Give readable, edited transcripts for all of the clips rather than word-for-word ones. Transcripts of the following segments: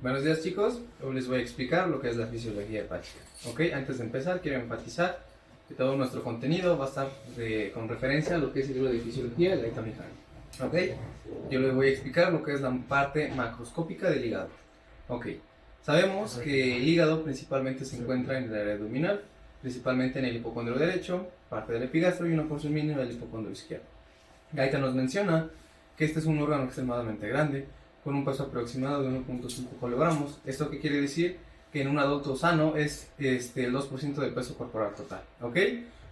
Buenos días chicos, hoy les voy a explicar lo que es la fisiología hepática. Ok, antes de empezar quiero enfatizar que todo nuestro contenido va a estar con referencia a lo que es el libro de fisiología de Gaitán Mijano. Ok, yo les voy a explicar lo que es la parte macroscópica del hígado. Ok, sabemos que el hígado principalmente se encuentra en el área abdominal, principalmente en el hipocondrio derecho, parte del epigastro y una porción mínima del hipocondrio izquierdo. Gaitán nos menciona que este es un órgano extremadamente grande, con un peso aproximado de 1.5 kilogramos. ¿Esto qué quiere decir? Que en un adulto sano es el 2% del peso corporal total. ¿Ok?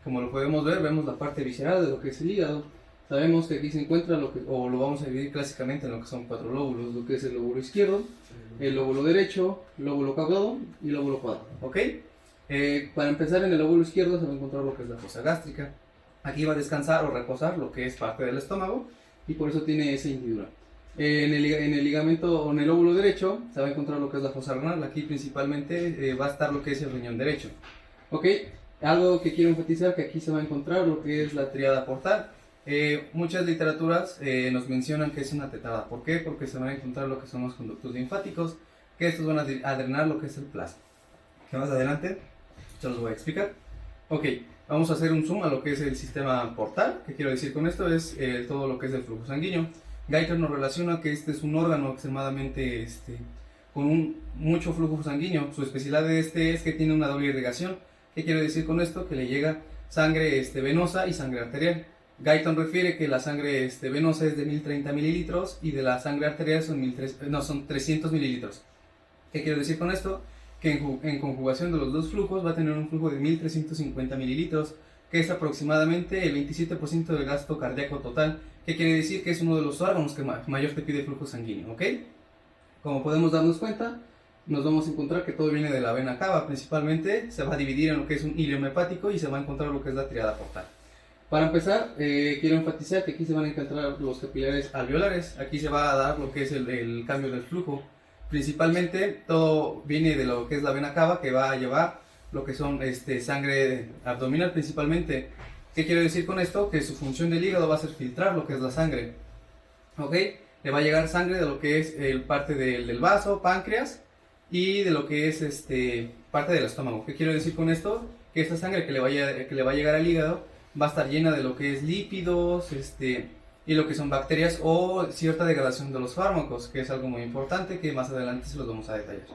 Como lo podemos ver, vemos la parte visceral de lo que es el hígado. Sabemos que aquí se encuentra lo vamos a dividir clásicamente en lo que son 4 lóbulos, lo que es el lóbulo izquierdo, el lóbulo derecho, lóbulo caudado y lóbulo cuadrado. ¿Ok? Para empezar, en el lóbulo izquierdo se va a encontrar lo que es la fosa gástrica. Aquí va a descansar o reposar lo que es parte del estómago y por eso tiene esa hendidura. En el ligamento o en el lóbulo derecho se va a encontrar lo que es la fosa renal. Aquí principalmente va a estar lo que es el riñón derecho. Ok, algo que quiero enfatizar, que aquí se va a encontrar lo que es la tríada portal. Muchas literaturas nos mencionan que es una tetrada. ¿Por qué? Porque se van a encontrar lo que son los conductos linfáticos, que estos van a drenar lo que es el plasma. Que más adelante se los voy a explicar. Ok, vamos a hacer un zoom a lo que es el sistema portal. ¿Qué quiero decir con esto? Es todo lo que es el flujo sanguíneo. Gaitán nos relaciona que este es un órgano extremadamente con mucho flujo sanguíneo. Su especialidad de es que tiene una doble irrigación. ¿Qué quiere decir con esto? Que le llega sangre venosa y sangre arterial. Gaitán refiere que la sangre venosa es de 1030 mililitros y de la sangre arterial son 300 mililitros. ¿Qué quiero decir con esto? Que en conjugación de los dos flujos va a tener un flujo de 1350 mililitros, que es aproximadamente el 27% del gasto cardíaco total. ¿Qué quiere decir? Que es uno de los órganos que mayor te pide flujo sanguíneo, ¿ok? Como podemos darnos cuenta, nos vamos a encontrar que todo viene de la vena cava. Principalmente se va a dividir en lo que es un ilium hepático y se va a encontrar lo que es la tríada portal. Para empezar, quiero enfatizar que aquí se van a encontrar los capilares alveolares. Aquí se va a dar lo que es el cambio del flujo. Principalmente todo viene de lo que es la vena cava, que va a llevar lo que son sangre abdominal principalmente. ¿Qué quiero decir con esto? Que su función del hígado va a ser filtrar lo que es la sangre. ¿Ok? Le va a llegar sangre de lo que es parte del vaso, páncreas, y de lo que es parte del estómago. ¿Qué quiero decir con esto? Que esta sangre que le va a llegar al hígado va a estar llena de lo que es lípidos, y lo que son bacterias o cierta degradación de los fármacos, que es algo muy importante que más adelante se los vamos a detallar.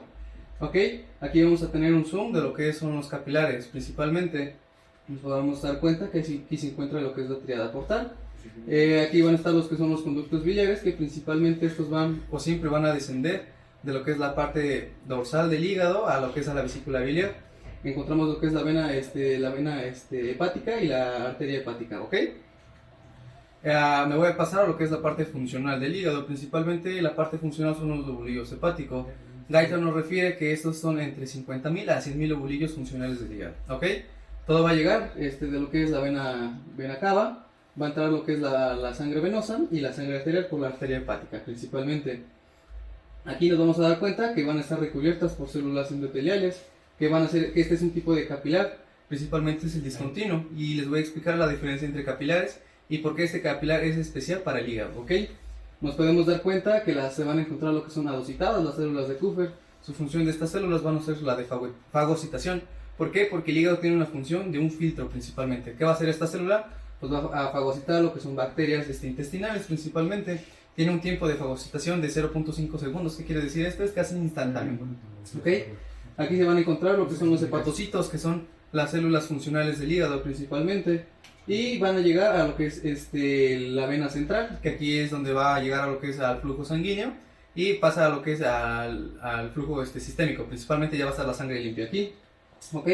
Ok, aquí vamos a tener un zoom de lo que son los capilares. Principalmente nos podemos dar cuenta que aquí se encuentra lo que es la tríada portal. Aquí van a estar los que son los conductos biliares, que principalmente estos van o siempre van a descender de lo que es la parte dorsal del hígado a lo que es a la vesícula biliar. Encontramos lo que es la vena hepática y la arteria hepática, ¿ok? Me voy a pasar a lo que es la parte funcional del hígado. Principalmente la parte funcional son los lobulillos hepáticos. Gaitán nos refiere que estos son entre 50.000 a 100.000 lobulillos funcionales del hígado, ¿ok? Todo va a llegar de lo que es la vena cava, va a entrar lo que es la sangre venosa y la sangre arterial por la arteria hepática principalmente. Aquí nos vamos a dar cuenta que van a estar recubiertas por células endoteliales, que van a hacer que este es un tipo de capilar, principalmente es el discontinuo, y les voy a explicar la diferencia entre capilares y por qué este capilar es especial para el hígado, ¿ok? Nos podemos dar cuenta que se van a encontrar lo que son adocitadas, las células de Kupffer. Su función de estas células van a ser la de fagocitación. ¿Por qué? Porque el hígado tiene una función de un filtro principalmente. ¿Qué va a hacer esta célula? Pues va a fagocitar lo que son bacterias intestinales principalmente. Tiene un tiempo de fagocitación de 0.5 segundos. ¿Qué quiere decir esto? Es casi instantáneo. ¿Ok? Aquí se van a encontrar lo que son los hepatocitos, que son las células funcionales del hígado principalmente. Y van a llegar a lo que es la vena central, que aquí es donde va a llegar a lo que es al flujo sanguíneo y pasa a lo que es al flujo sistémico. Principalmente ya va a estar la sangre limpia aquí. ¿Ok?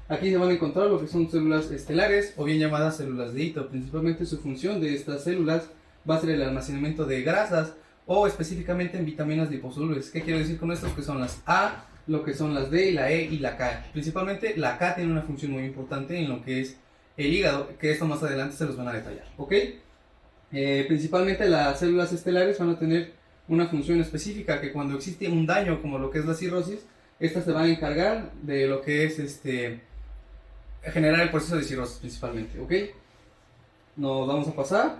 Aquí se van a encontrar lo que son células estelares o bien llamadas células de Ito. Principalmente su función de estas células va a ser el almacenamiento de grasas o específicamente en vitaminas liposolubles. ¿Qué quiero decir con esto? Que son las A, lo que son las D, la E y la K. Principalmente la K tiene una función muy importante en lo que es el hígado, que esto más adelante se los van a detallar, ¿ok? Principalmente las células estelares van a tener una función específica, que cuando existe un daño como lo que es la cirrosis, estas se van a encargar de lo que es generar el proceso de cirrosis principalmente, ¿ok? Nos vamos a pasar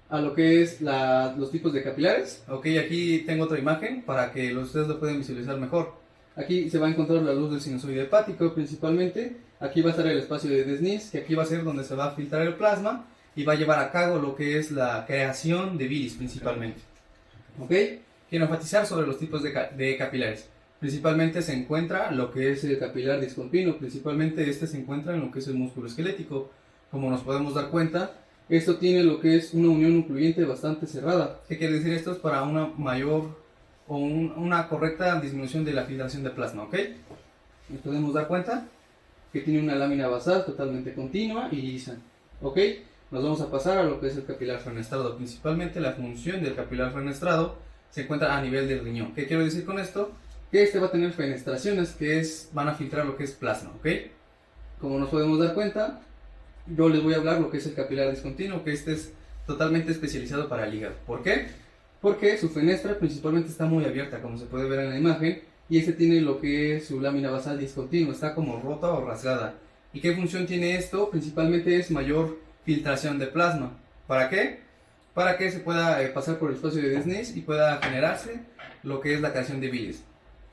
a lo que es los tipos de capilares. Ok, aquí tengo otra imagen para que ustedes lo puedan visualizar mejor. Aquí se va a encontrar la luz del sinusoide hepático principalmente. Aquí va a estar el espacio de Desnis, que aquí va a ser donde se va a filtrar el plasma y va a llevar a cabo lo que es la creación de bilis principalmente. Ok, quiero enfatizar sobre los tipos de capilares. Principalmente se encuentra lo que es el capilar discontinuo, principalmente este se encuentra en lo que es el músculo esquelético. Como nos podemos dar cuenta, esto tiene lo que es una unión nucleante bastante cerrada. ¿Qué quiere decir esto? Es para una mayor o una correcta disminución de la filtración de plasma, ¿ok? Nos podemos dar cuenta que tiene una lámina basal totalmente continua y lisa, ¿ok? Nos vamos a pasar a lo que es el capilar fenestrado. Principalmente la función del capilar fenestrado se encuentra a nivel del riñón. ¿Qué quiero decir con esto? Que este va a tener fenestraciones que van a filtrar lo que es plasma, ¿ok? Como nos podemos dar cuenta, yo les voy a hablar lo que es el capilar discontinuo, que este es totalmente especializado para el hígado. ¿Por qué? Porque su fenestra principalmente está muy abierta, como se puede ver en la imagen, y este tiene lo que es su lámina basal discontinua, está como rota o rasgada. ¿Y qué función tiene esto? Principalmente es mayor filtración de plasma. ¿Para qué? Para que se pueda pasar por el espacio de Desnis y pueda generarse lo que es la creación de bilis.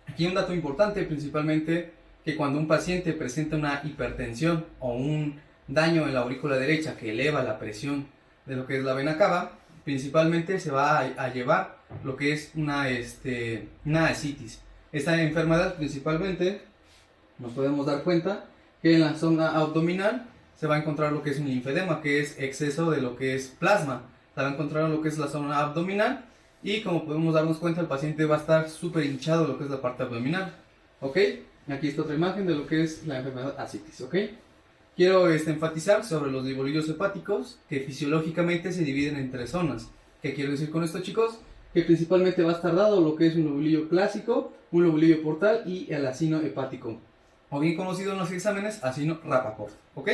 Aquí un dato importante, principalmente, que cuando un paciente presenta una hipertensión o un daño en la aurícula derecha que eleva la presión de lo que es la vena cava, principalmente se va a llevar lo que es una ascitis. Esta enfermedad principalmente nos podemos dar cuenta que en la zona abdominal se va a encontrar lo que es un linfedema, que es exceso de lo que es plasma. Se va a encontrar lo que es la zona abdominal y como podemos darnos cuenta el paciente va a estar súper hinchado lo que es la parte abdominal. ¿Ok? Aquí está otra imagen de lo que es la enfermedad ascitis. ¿Ok? Quiero enfatizar sobre los livolillos hepáticos que fisiológicamente se dividen en tres zonas. ¿Qué quiero decir con esto, chicos? Que principalmente va a estar dado lo que es un lobolillo clásico, un lobolillo portal y el acino hepático, o bien conocido en los exámenes acino Rappaport. ¿Ok?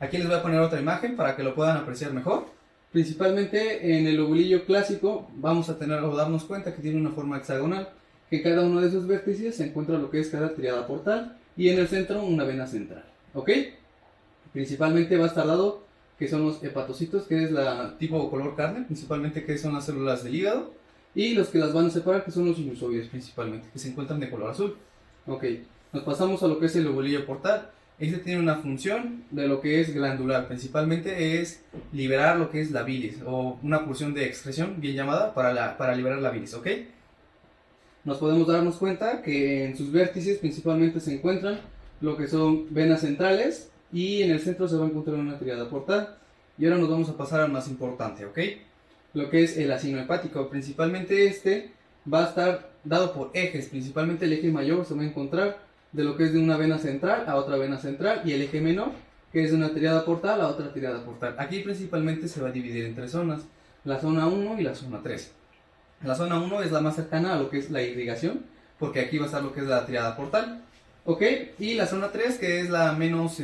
Aquí les voy a poner otra imagen para que lo puedan apreciar mejor. Principalmente en el lobolillo clásico vamos a tener o darnos cuenta que tiene una forma hexagonal, que en cada uno de sus vértices se encuentra lo que es cada triada portal y en el centro una vena central. ¿Ok? Principalmente va a estar dado que son los hepatocitos, que es la tipo color carne, principalmente que son las células del hígado, y los que las van a separar, que son los sinusoides principalmente, que se encuentran de color azul. Ok, nos pasamos a lo que es el lobolillo portal. Este tiene una función de lo que es glandular, principalmente es liberar lo que es la bilis, o una porción de excreción bien llamada para liberar la bilis, ¿ok? Nos podemos darnos cuenta que en sus vértices principalmente se encuentran lo que son venas centrales, y en el centro se va a encontrar una triada portal. Y ahora nos vamos a pasar al más importante, ¿ok? Lo que es el acino hepático. Principalmente este va a estar dado por ejes. Principalmente el eje mayor se va a encontrar de lo que es de una vena central a otra vena central, y el eje menor, que es de una triada portal a otra triada portal. Aquí principalmente se va a dividir en tres zonas, la zona 1 y la zona 3. La zona 1 es la más cercana a lo que es la irrigación, porque aquí va a estar lo que es la triada portal. ¿Ok? Y la zona 3, que es la menos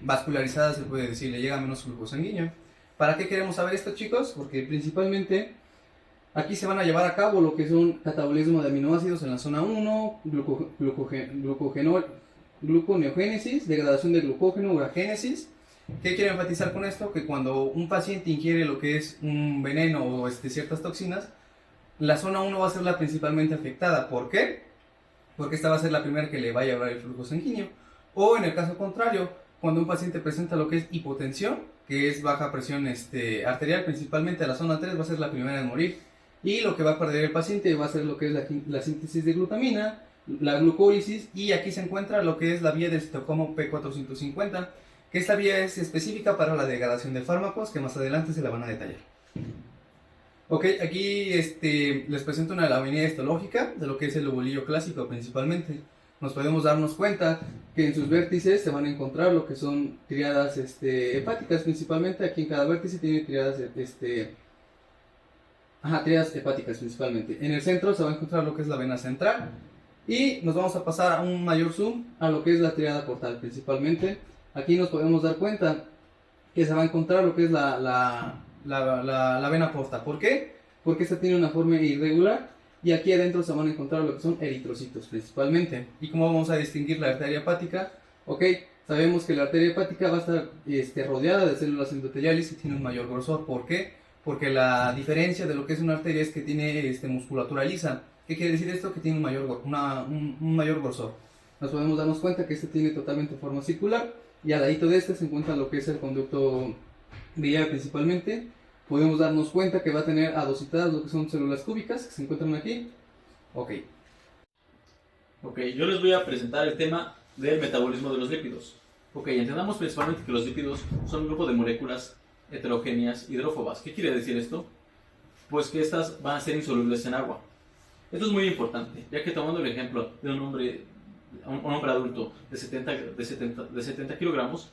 vascularizada, se puede decir, le llega menos flujo sanguíneo. ¿Para qué queremos saber esto, chicos? Porque principalmente aquí se van a llevar a cabo lo que son catabolismo de aminoácidos en la zona 1, gluconeogénesis, degradación de glucógeno, uragénesis. ¿Qué quiero enfatizar con esto? Que cuando un paciente ingiere lo que es un veneno o ciertas toxinas, la zona 1 va a ser la principalmente afectada. ¿Por qué? Porque esta va a ser la primera que le va a llevar el flujo sanguíneo. O en el caso contrario, cuando un paciente presenta lo que es hipotensión, que es baja presión arterial, principalmente la zona 3 va a ser la primera en morir. Y lo que va a perder el paciente va a ser lo que es la síntesis de glutamina, la glucólisis, y aquí se encuentra lo que es la vía del citocromo P450, que esta vía es específica para la degradación de fármacos, que más adelante se la van a detallar. Ok, aquí les presento una laminida histológica de lo que es el lobolillo clásico principalmente. Nos podemos darnos cuenta que en sus vértices se van a encontrar lo que son triadas hepáticas principalmente. Aquí en cada vértice tiene triadas, triadas hepáticas principalmente. En el centro se va a encontrar lo que es la vena central. Y nos vamos a pasar a un mayor zoom a lo que es la triada portal principalmente. Aquí nos podemos dar cuenta que se va a encontrar lo que es la vena porta. ¿Por qué? Porque esta tiene una forma irregular y aquí adentro se van a encontrar lo que son eritrocitos principalmente. ¿Y cómo vamos a distinguir la arteria hepática? Ok, sabemos que la arteria hepática va a estar rodeada de células endoteliales y tiene un mayor grosor. ¿Por qué? porque la diferencia de lo que es una arteria es que tiene musculatura lisa. ¿Qué quiere decir esto? Que tiene un mayor grosor. Nos podemos darnos cuenta que este tiene totalmente forma circular, y al ladito de este se encuentra lo que es el conducto biliar principalmente. Podemos darnos cuenta que va a tener adositadas lo que son células cúbicas que se encuentran aquí. Ok, yo les voy a presentar el tema del metabolismo de los lípidos. Entendamos principalmente que los lípidos son un grupo de moléculas heterogéneas hidrófobas. ¿Qué quiere decir esto? Pues que estas van a ser insolubles en agua. Esto es muy importante, ya que tomando el ejemplo de un hombre adulto de 70 kilogramos,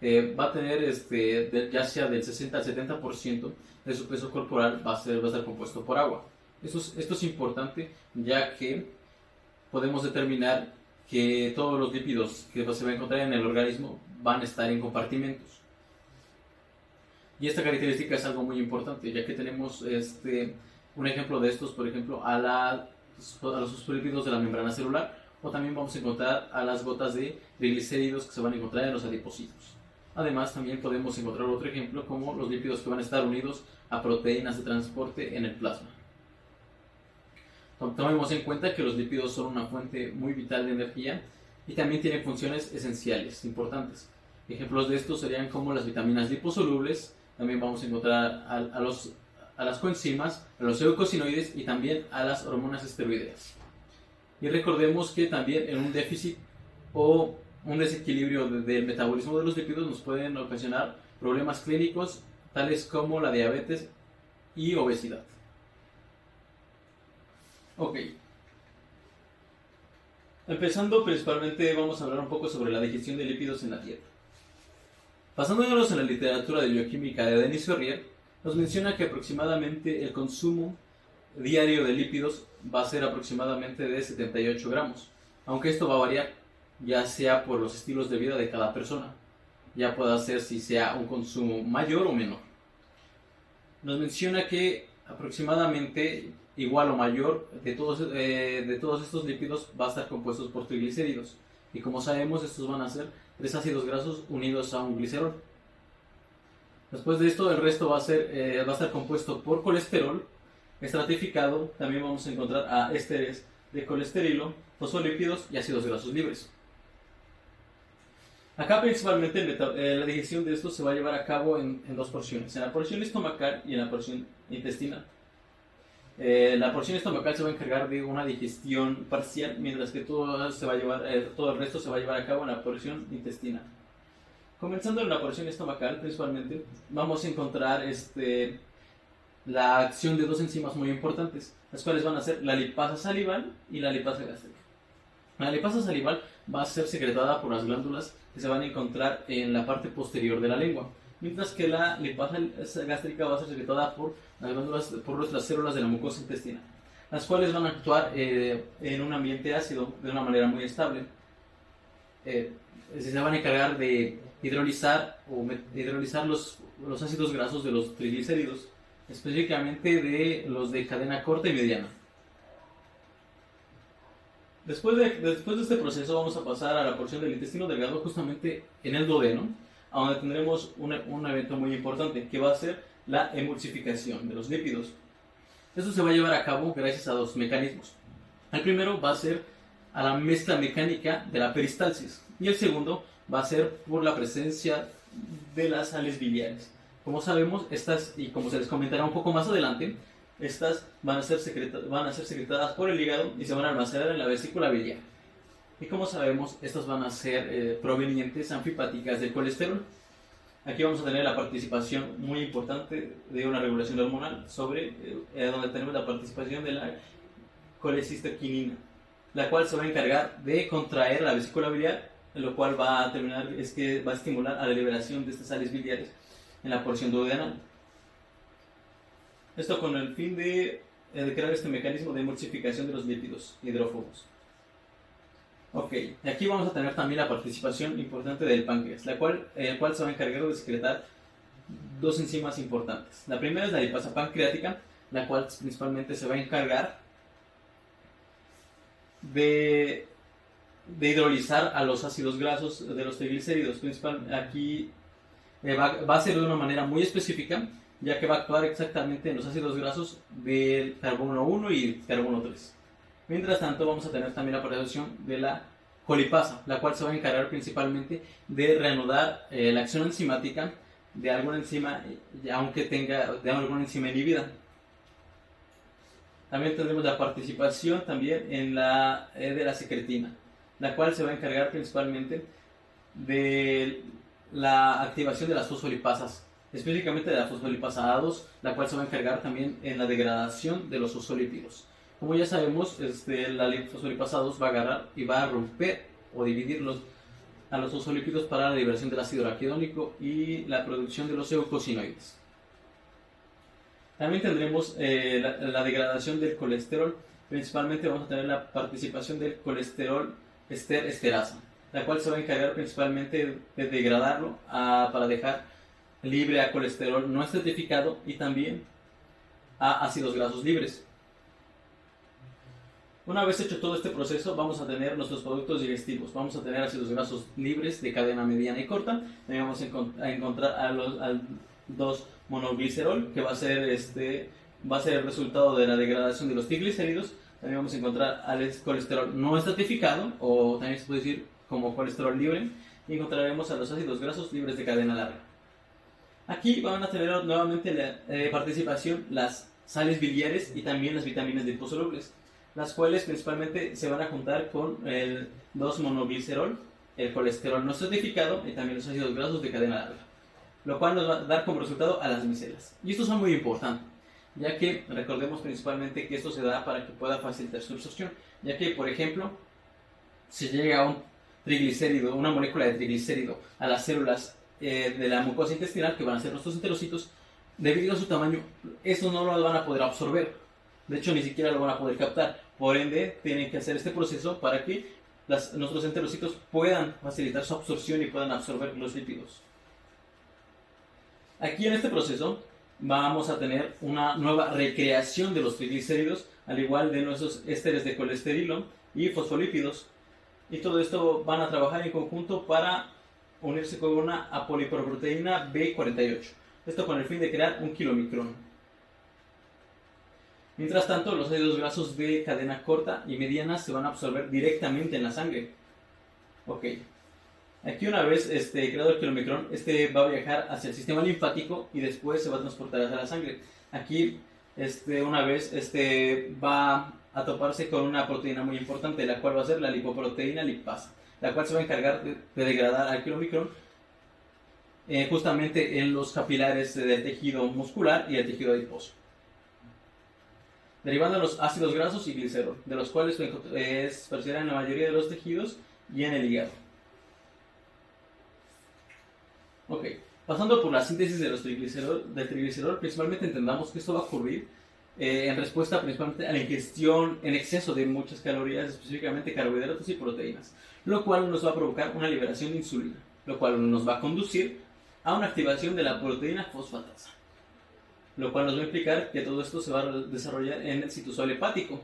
va a tener ya sea del 60 al 70% de su peso corporal va a estar compuesto por agua. Esto es importante, ya que podemos determinar que todos los lípidos que se van a encontrar en el organismo van a estar en compartimentos. Y esta característica es algo muy importante, ya que tenemos un ejemplo de estos, por ejemplo, a los fosfolípidos de la membrana celular, o también vamos a encontrar a las gotas de triglicéridos que se van a encontrar en los adipocitos. Además, también podemos encontrar otro ejemplo como los lípidos que van a estar unidos a proteínas de transporte en el plasma. Tomemos en cuenta que los lípidos son una fuente muy vital de energía y también tienen funciones esenciales importantes. Ejemplos de estos serían como las vitaminas liposolubles, también vamos a encontrar a las coenzimas, a los eucosinoides y también a las hormonas esteroideas. Y recordemos que también en un déficit o un desequilibrio del metabolismo de los lípidos nos pueden ocasionar problemas clínicos tales como la diabetes y obesidad. Empezando principalmente vamos a hablar un poco sobre la digestión de lípidos en la dieta. Basándonos en la literatura de bioquímica de Denis Ferrier, nos menciona que aproximadamente el consumo diario de lípidos va a ser aproximadamente de 78 gramos, aunque esto va a variar, ya sea por los estilos de vida de cada persona, ya puede ser si sea un consumo mayor o menor. Nos menciona que aproximadamente igual o mayor de todos estos lípidos va a estar compuestos por triglicéridos, y como sabemos estos van a ser 3 ácidos grasos unidos a un glicerol. Después de esto el resto va a estar compuesto por colesterol estratificado. También vamos a encontrar a ésteres de colesterilo, fosfolípidos y ácidos grasos libres. Acá principalmente la digestión de estos se va a llevar a cabo en dos porciones, en la porción estomacal y en la porción intestinal. La porción estomacal se va a encargar de una digestión parcial, mientras que todo el resto se va a llevar a cabo en la porción intestinal. Comenzando en la porción estomacal, principalmente vamos a encontrar la acción de dos enzimas muy importantes, las cuales van a ser la lipasa salival y la lipasa gástrica. La lipasa salival va a ser secretada por las glándulas que se van a encontrar en la parte posterior de la lengua, mientras que la lipasa gástrica va a ser secretada por las glándulas, por nuestras células de la mucosa intestinal, las cuales van a actuar en un ambiente ácido de una manera muy estable. Se van a encargar de hidrolizar los ácidos grasos de los triglicéridos, específicamente de los de cadena corta y mediana. Después de este proceso vamos a pasar a la porción del intestino delgado, justamente en el duodeno, a donde tendremos un evento muy importante, que va a ser la emulsificación de los lípidos. Esto se va a llevar a cabo gracias a dos mecanismos. El primero va a ser a la mezcla mecánica de la peristalsis, y el segundo va a ser por la presencia de las sales biliares. Como sabemos, estas, y como se les comentará un poco más adelante, estas van a ser secretadas por el hígado y se van a almacenar en la vesícula biliar. Y como sabemos, estas van a ser provenientes anfipáticas del colesterol. Aquí vamos a tener la participación muy importante de una regulación hormonal donde tenemos la participación de la colecistoquinina, la cual se va a encargar de contraer la vesícula biliar, lo cual va a estimular a la liberación de estas sales biliares en la porción duodenal. Esto con el fin de crear este mecanismo de emulsificación de los lípidos hidrófobos. Aquí vamos a tener también la participación importante del páncreas, el cual se va a encargar de secretar dos enzimas importantes. La primera es la lipasa pancreática, la cual principalmente se va a encargar de hidrolizar a los ácidos grasos de los triglicéridos. Aquí va a ser de una manera muy específica, ya que va a actuar exactamente en los ácidos grasos del carbono 1 y carbono 3. Mientras tanto, vamos a tener también la participación de la colipasa, la cual se va a encargar principalmente de reanudar la acción enzimática de alguna enzima, aunque tenga de alguna enzima inhibida. También tendremos la participación también en de la secretina, la cual se va a encargar principalmente de la activación de las fosfolipasas, específicamente de la fosfolipasa A2, la cual se va a encargar también en la degradación de los fosfolípidos. Como ya sabemos, la fosfolipasa A2 va a agarrar y va a romper o dividirlos a los fosfolípidos para la liberación del ácido araquidónico y la producción de los eucosinoides. También tendremos la degradación del colesterol. Principalmente vamos a tener la participación del colesterol esterasa, la cual se va a encargar principalmente de degradarlo para dejar libre a colesterol no estratificado y también a ácidos grasos libres. Una vez hecho todo este proceso, vamos a tener nuestros productos digestivos. Vamos a tener ácidos grasos libres de cadena mediana y corta. También vamos a encontrar al 2-monoglicerol, que va a ser el resultado de la degradación de los triglicéridos. También vamos a encontrar al colesterol no estratificado, o también se puede decir como colesterol libre. Y encontraremos a los ácidos grasos libres de cadena larga. Aquí van a tener nuevamente la participación las sales biliares y también las vitaminas liposolubles, las cuales principalmente se van a juntar con el 2-monoglicerol, el colesterol no estratificado y también los ácidos grasos de cadena larga, lo cual nos va a dar como resultado a las micelas. Y estos son muy importantes, ya que recordemos principalmente que esto se da para que pueda facilitar su absorción, ya que, por ejemplo, si llega un triglicérido, una molécula de triglicérido a las células de la mucosa intestinal, que van a ser nuestros enterocitos, debido a su tamaño, estos no lo van a poder absorber. De hecho, ni siquiera lo van a poder captar. Por ende, tienen que hacer este proceso para que nuestros enterocitos puedan facilitar su absorción y puedan absorber los lípidos. Aquí en este proceso vamos a tener una nueva recreación de los triglicéridos, al igual de nuestros ésteres de colesterilo y fosfolípidos. Y todo esto van a trabajar en conjunto para unirse con una apolipoproteína B48. Esto con el fin de crear un kilomicrón. Mientras tanto, los ácidos grasos de cadena corta y mediana se van a absorber directamente en la sangre. Ok. Aquí una vez creado el kilomicrón, va a viajar hacia el sistema linfático y después se va a transportar hacia la sangre. Aquí, una vez, va a toparse con una proteína muy importante, la cual va a ser la lipoproteína lipasa, la cual se va a encargar de degradar al kilomicrón justamente en los capilares del tejido muscular y el tejido adiposo, derivando los ácidos grasos y glicerol, de los cuales se percibirán en la mayoría de los tejidos y en el hígado. Ok, pasando por la síntesis de los del triglicerol, principalmente entendamos que esto va a ocurrir en respuesta principalmente a la ingestión en exceso de muchas calorías, específicamente carbohidratos y proteínas, lo cual nos va a provocar una liberación de insulina, lo cual nos va a conducir a una activación de la proteína fosfatasa, lo cual nos va a implicar que todo esto se va a desarrollar en el citosol hepático.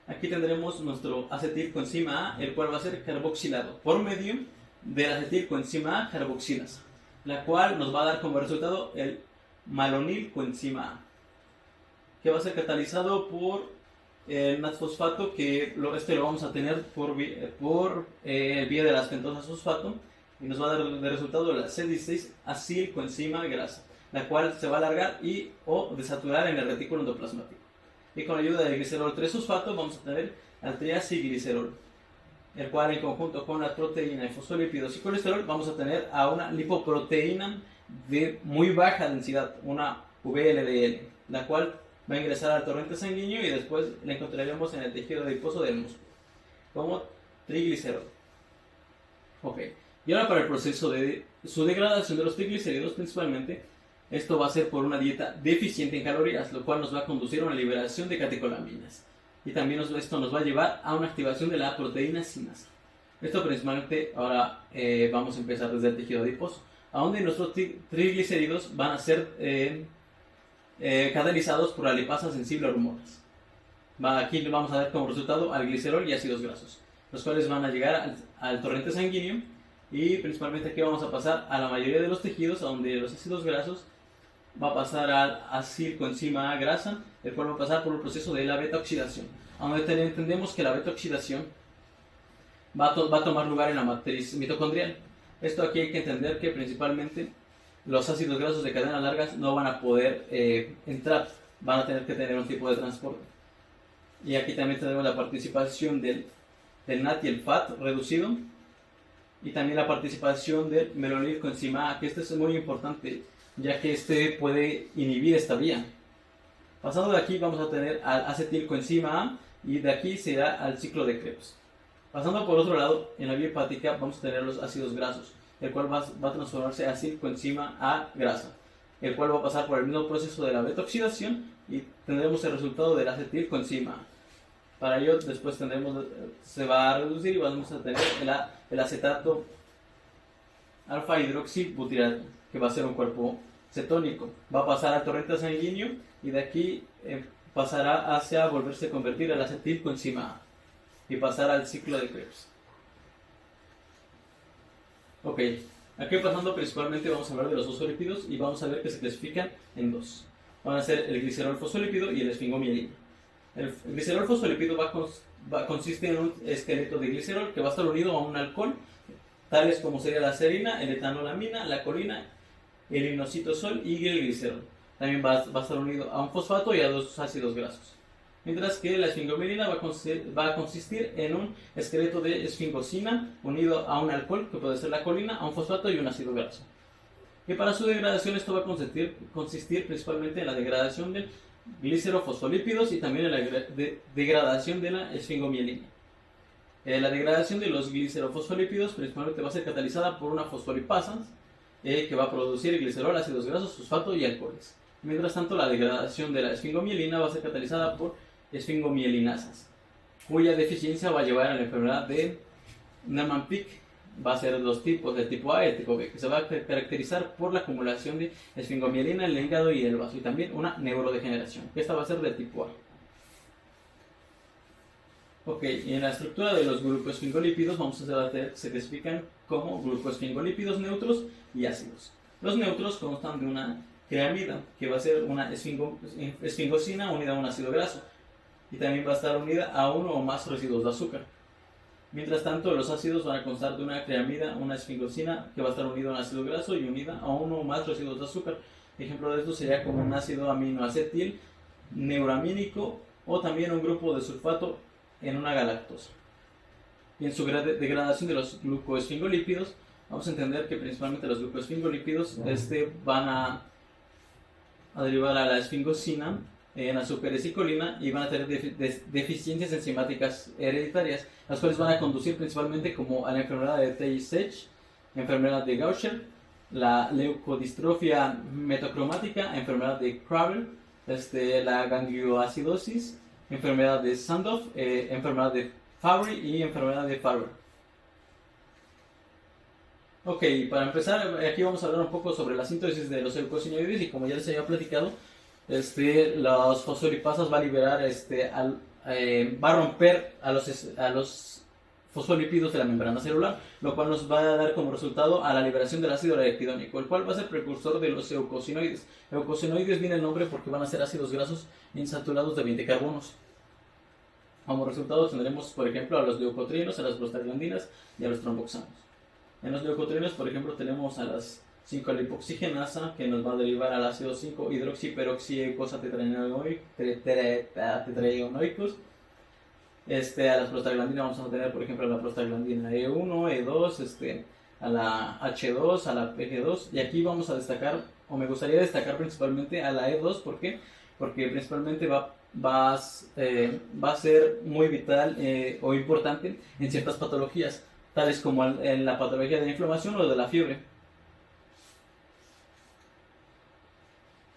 Aquí tendremos nuestro acetilcoenzima A, el cual va a ser carboxilado por medio de la acetilcoenzima A carboxilasa, la cual nos va a dar como resultado el malonilcoenzima A, que va a ser catalizado por el NAT-fosfato, que lo vamos a tener por vía de las pentosas fosfato, y nos va a dar de resultado la C16 acilcoenzima grasa, la cual se va a alargar o desaturar en el retículo endoplasmático. Y con la ayuda del glicerol 3-fosfato vamos a tener al triacilglicerol, el cual en conjunto con la proteína y fosfolípidos y colesterol vamos a tener a una lipoproteína de muy baja densidad, una VLDL, la cual va a ingresar al torrente sanguíneo y después la encontraremos en el tejido adiposo del músculo, como triglicerol. Ok, y ahora para el proceso de su degradación de los triglicéridos, principalmente, esto va a ser por una dieta deficiente en calorías, lo cual nos va a conducir a una liberación de catecolaminas. Y también esto nos va a llevar a una activación de la proteína sinasa. Esto principalmente, ahora vamos a empezar desde el tejido adiposo, a donde nuestros triglicéridos van a ser catalizados por la lipasa sensible a hormonas. Aquí vamos a dar como resultado al glicerol y ácidos grasos, los cuales van a llegar al torrente sanguíneo, y principalmente aquí vamos a pasar a la mayoría de los tejidos, a donde los ácidos grasos va a pasar al acilcoenzima A grasa, el cual va a pasar por el proceso de la beta oxidación. Donde entendemos que la beta oxidación va a tomar lugar en la matriz mitocondrial. Esto aquí hay que entender que principalmente los ácidos grasos de cadena largas no van a poder entrar, van a tener que tener un tipo de transporte. Y aquí también tenemos la participación del NAT y el FAT reducido, y también la participación del melonilcoenzima A, que este es muy importante, ya que este puede inhibir esta vía. Pasando de aquí vamos a tener al acetilcoenzima A, y de aquí se da al ciclo de Krebs. Pasando por otro lado, en la vía hepática vamos a tener los ácidos grasos, el cual va a transformarse a acilcoenzima A grasa, el cual va a pasar por el mismo proceso de la beta oxidación y tendremos el resultado del acetilcoenzima A. Para ello después se va a reducir y vamos a tener el acetato alfa hidroxibutirato, que va a ser un cuerpo cetónico. Va a pasar al torrente sanguíneo y de aquí pasará hacia volverse a convertir al acetilcoenzima A y pasar al ciclo de Krebs. Ok, aquí pasando principalmente vamos a hablar de los fosfolípidos y vamos a ver que se clasifican en dos. Van a ser el glicerol fosfolípido y el esfingomielina. El glicerol fosfolípido consiste en un esqueleto de glicerol que va a estar unido a un alcohol, tales como sería la serina, el etanolamina, la colina, el inositosol y el glicerol. También va a estar unido a un fosfato y a dos ácidos grasos. Mientras que la esfingomielina va a consistir en un esqueleto de esfingosina unido a un alcohol, que puede ser la colina, a un fosfato y un ácido graso. Y para su degradación esto va a consistir principalmente en la degradación del glicerofosfolípidos y también en la degradación de la esfingomielina. La degradación de los glicerofosfolípidos principalmente va a ser catalizada por una fosfolipasa que va a producir glicerol, ácidos grasos, fosfato y alcoholes. Mientras tanto, la degradación de la esfingomielina va a ser catalizada por esfingomielinasas, cuya deficiencia va a llevar a la enfermedad de Niemann-Pick. Va a ser dos tipos, el tipo A y el tipo B, que se va a caracterizar por la acumulación de esfingomielina en el hígado y el vaso, y también una neurodegeneración, que esta va a ser del tipo A. Ok, y en la estructura de los glucoesfingolípidos vamos a ver que se clasifican como glucoesfingolípidos neutros y ácidos. Los neutros constan de una creamida, que va a ser una esfingosina unida a un ácido graso, y también va a estar unida a uno o más residuos de azúcar. Mientras tanto, los ácidos van a constar de una creamida, una esfingosina, que va a estar unido a un ácido graso y unida a uno o más residuos de azúcar. Ejemplo de esto sería como un ácido aminoacetil neuramínico o también un grupo de sulfato en una galactosa. Y en su degradación de los glucoesfingolípidos, vamos a entender que principalmente los glucoesfingolípidos van a derivar a la esfingosina en azúcares y colina y van a tener deficiencias enzimáticas hereditarias, las cuales van a conducir principalmente como a la enfermedad de Tay-Sachs, enfermedad de Gaucher, la leucodistrofia metacromática, enfermedad de Krabbe, la ganglioacidosis, enfermedad de Sandoff, enfermedad de Fabry y enfermedad de Farber. Ok, para empezar, aquí vamos a hablar un poco sobre la síntesis de los leucocinoides y como ya les había platicado, los fosfolipasas va a liberar, va a romper a los fosfolípidos de la membrana celular, lo cual nos va a dar como resultado a la liberación del ácido araquidónico, el cual va a ser precursor de los eucocinoides. Eucocinoides viene el nombre porque van a ser ácidos grasos insaturados de 20 carbonos. Como resultado tendremos, por ejemplo, a los leucotrienos, a las prostaglandinas y a los tromboxanos. En los leucotrienos, por ejemplo, tenemos a las 5-lipoxigenasa, que nos va a derivar al ácido 5-hidroxiperoxiecosa tetraionoicos. A las prostaglandinas vamos a tener, por ejemplo, a la prostaglandina E1, E2, a la H2, a la PG2. Y aquí vamos a destacar, o me gustaría destacar principalmente a la E2. ¿Por qué? Porque principalmente va a ser muy vital o importante en ciertas patologías, tales como en la patología de la inflamación o de la fiebre.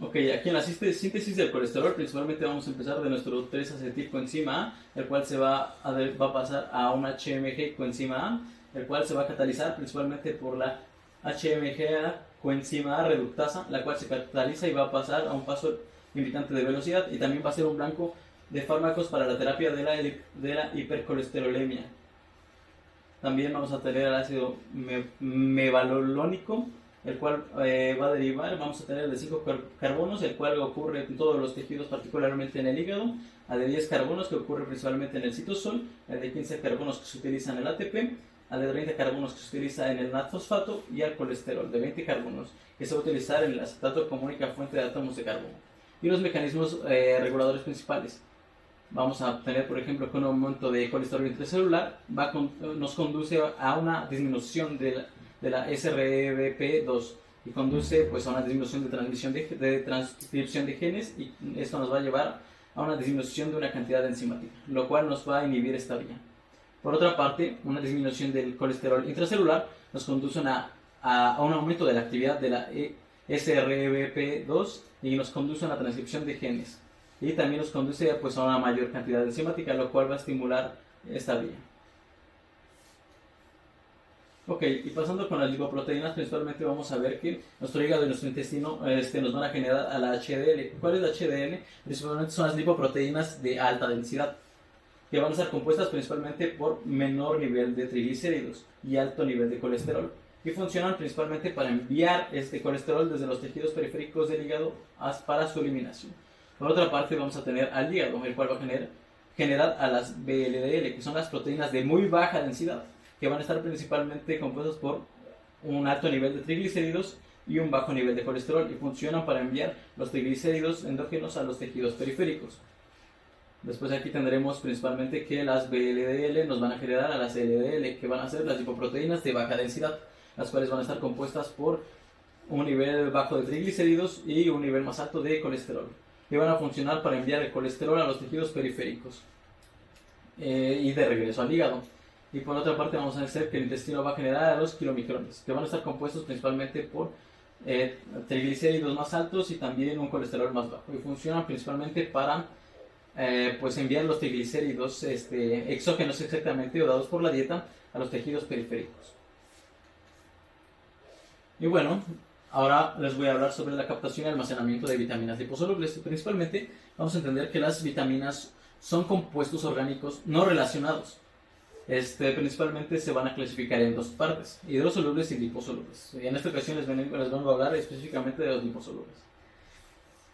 Ok, aquí en la síntesis del colesterol principalmente vamos a empezar de nuestro 3-acetilcoenzima A, el cual va a pasar a un HMG coenzima A, el cual se va a catalizar principalmente por la HMG coenzima A reductasa, la cual se cataliza y va a pasar a un paso limitante de velocidad y también va a ser un blanco de fármacos para la terapia de la hipercolesterolemia. También vamos a tener el ácido mevalolónico, el cual va a derivar, vamos a tener de 5 carbonos, el cual ocurre en todos los tejidos, particularmente en el hígado, a de 10 carbonos, que ocurre principalmente en el citosol, a de 15 carbonos que se utiliza en el ATP, a de 30 carbonos que se utiliza en el NAD-fosfato, y al colesterol de 20 carbonos, que se va a utilizar en el acetato como única fuente de átomos de carbono. Y los mecanismos reguladores principales. Vamos a tener, por ejemplo, que un aumento de colesterol intracelular nos conduce a una disminución de la SRBP2 y conduce pues, a una disminución de transcripción de genes, y esto nos va a llevar a una disminución de una cantidad enzimática, lo cual nos va a inhibir esta vía. Por otra parte, una disminución del colesterol intracelular nos conduce a un aumento de la actividad de la SRBP2 y nos conduce a la transcripción de genes. Y también nos conduce pues, a una mayor cantidad enzimática, lo cual va a estimular esta vía. Ok, y pasando con las lipoproteínas, principalmente vamos a ver que nuestro hígado y nuestro intestino nos van a generar a la HDL. ¿Cuál es la HDL? Principalmente son las lipoproteínas de alta densidad, que van a estar compuestas principalmente por menor nivel de triglicéridos y alto nivel de colesterol, y funcionan principalmente para enviar este colesterol desde los tejidos periféricos del hígado para su eliminación. Por otra parte, vamos a tener al hígado, el cual va a generar a las VLDL, que son las proteínas de muy baja densidad, que van a estar principalmente compuestas por un alto nivel de triglicéridos y un bajo nivel de colesterol, y funcionan para enviar los triglicéridos endógenos a los tejidos periféricos. Después aquí tendremos principalmente que las VLDL nos van a generar a las LDL, que van a ser las lipoproteínas de baja densidad, las cuales van a estar compuestas por un nivel bajo de triglicéridos y un nivel más alto de colesterol, que van a funcionar para enviar el colesterol a los tejidos periféricos y de regreso al hígado. Y por otra parte vamos a hacer que el intestino va a generar a los kilomicrones, que van a estar compuestos principalmente por triglicéridos más altos y también un colesterol más bajo, y funcionan principalmente para pues enviar los triglicéridos exógenos exactamente, o dados por la dieta, a los tejidos periféricos. Y bueno, ahora les voy a hablar sobre la captación y almacenamiento de vitaminas liposolubles. Principalmente vamos a entender que las vitaminas son compuestos orgánicos no relacionados. Principalmente se van a clasificar en dos partes: hidrosolubles y liposolubles. Y en esta ocasión les vengo a hablar específicamente de los liposolubles.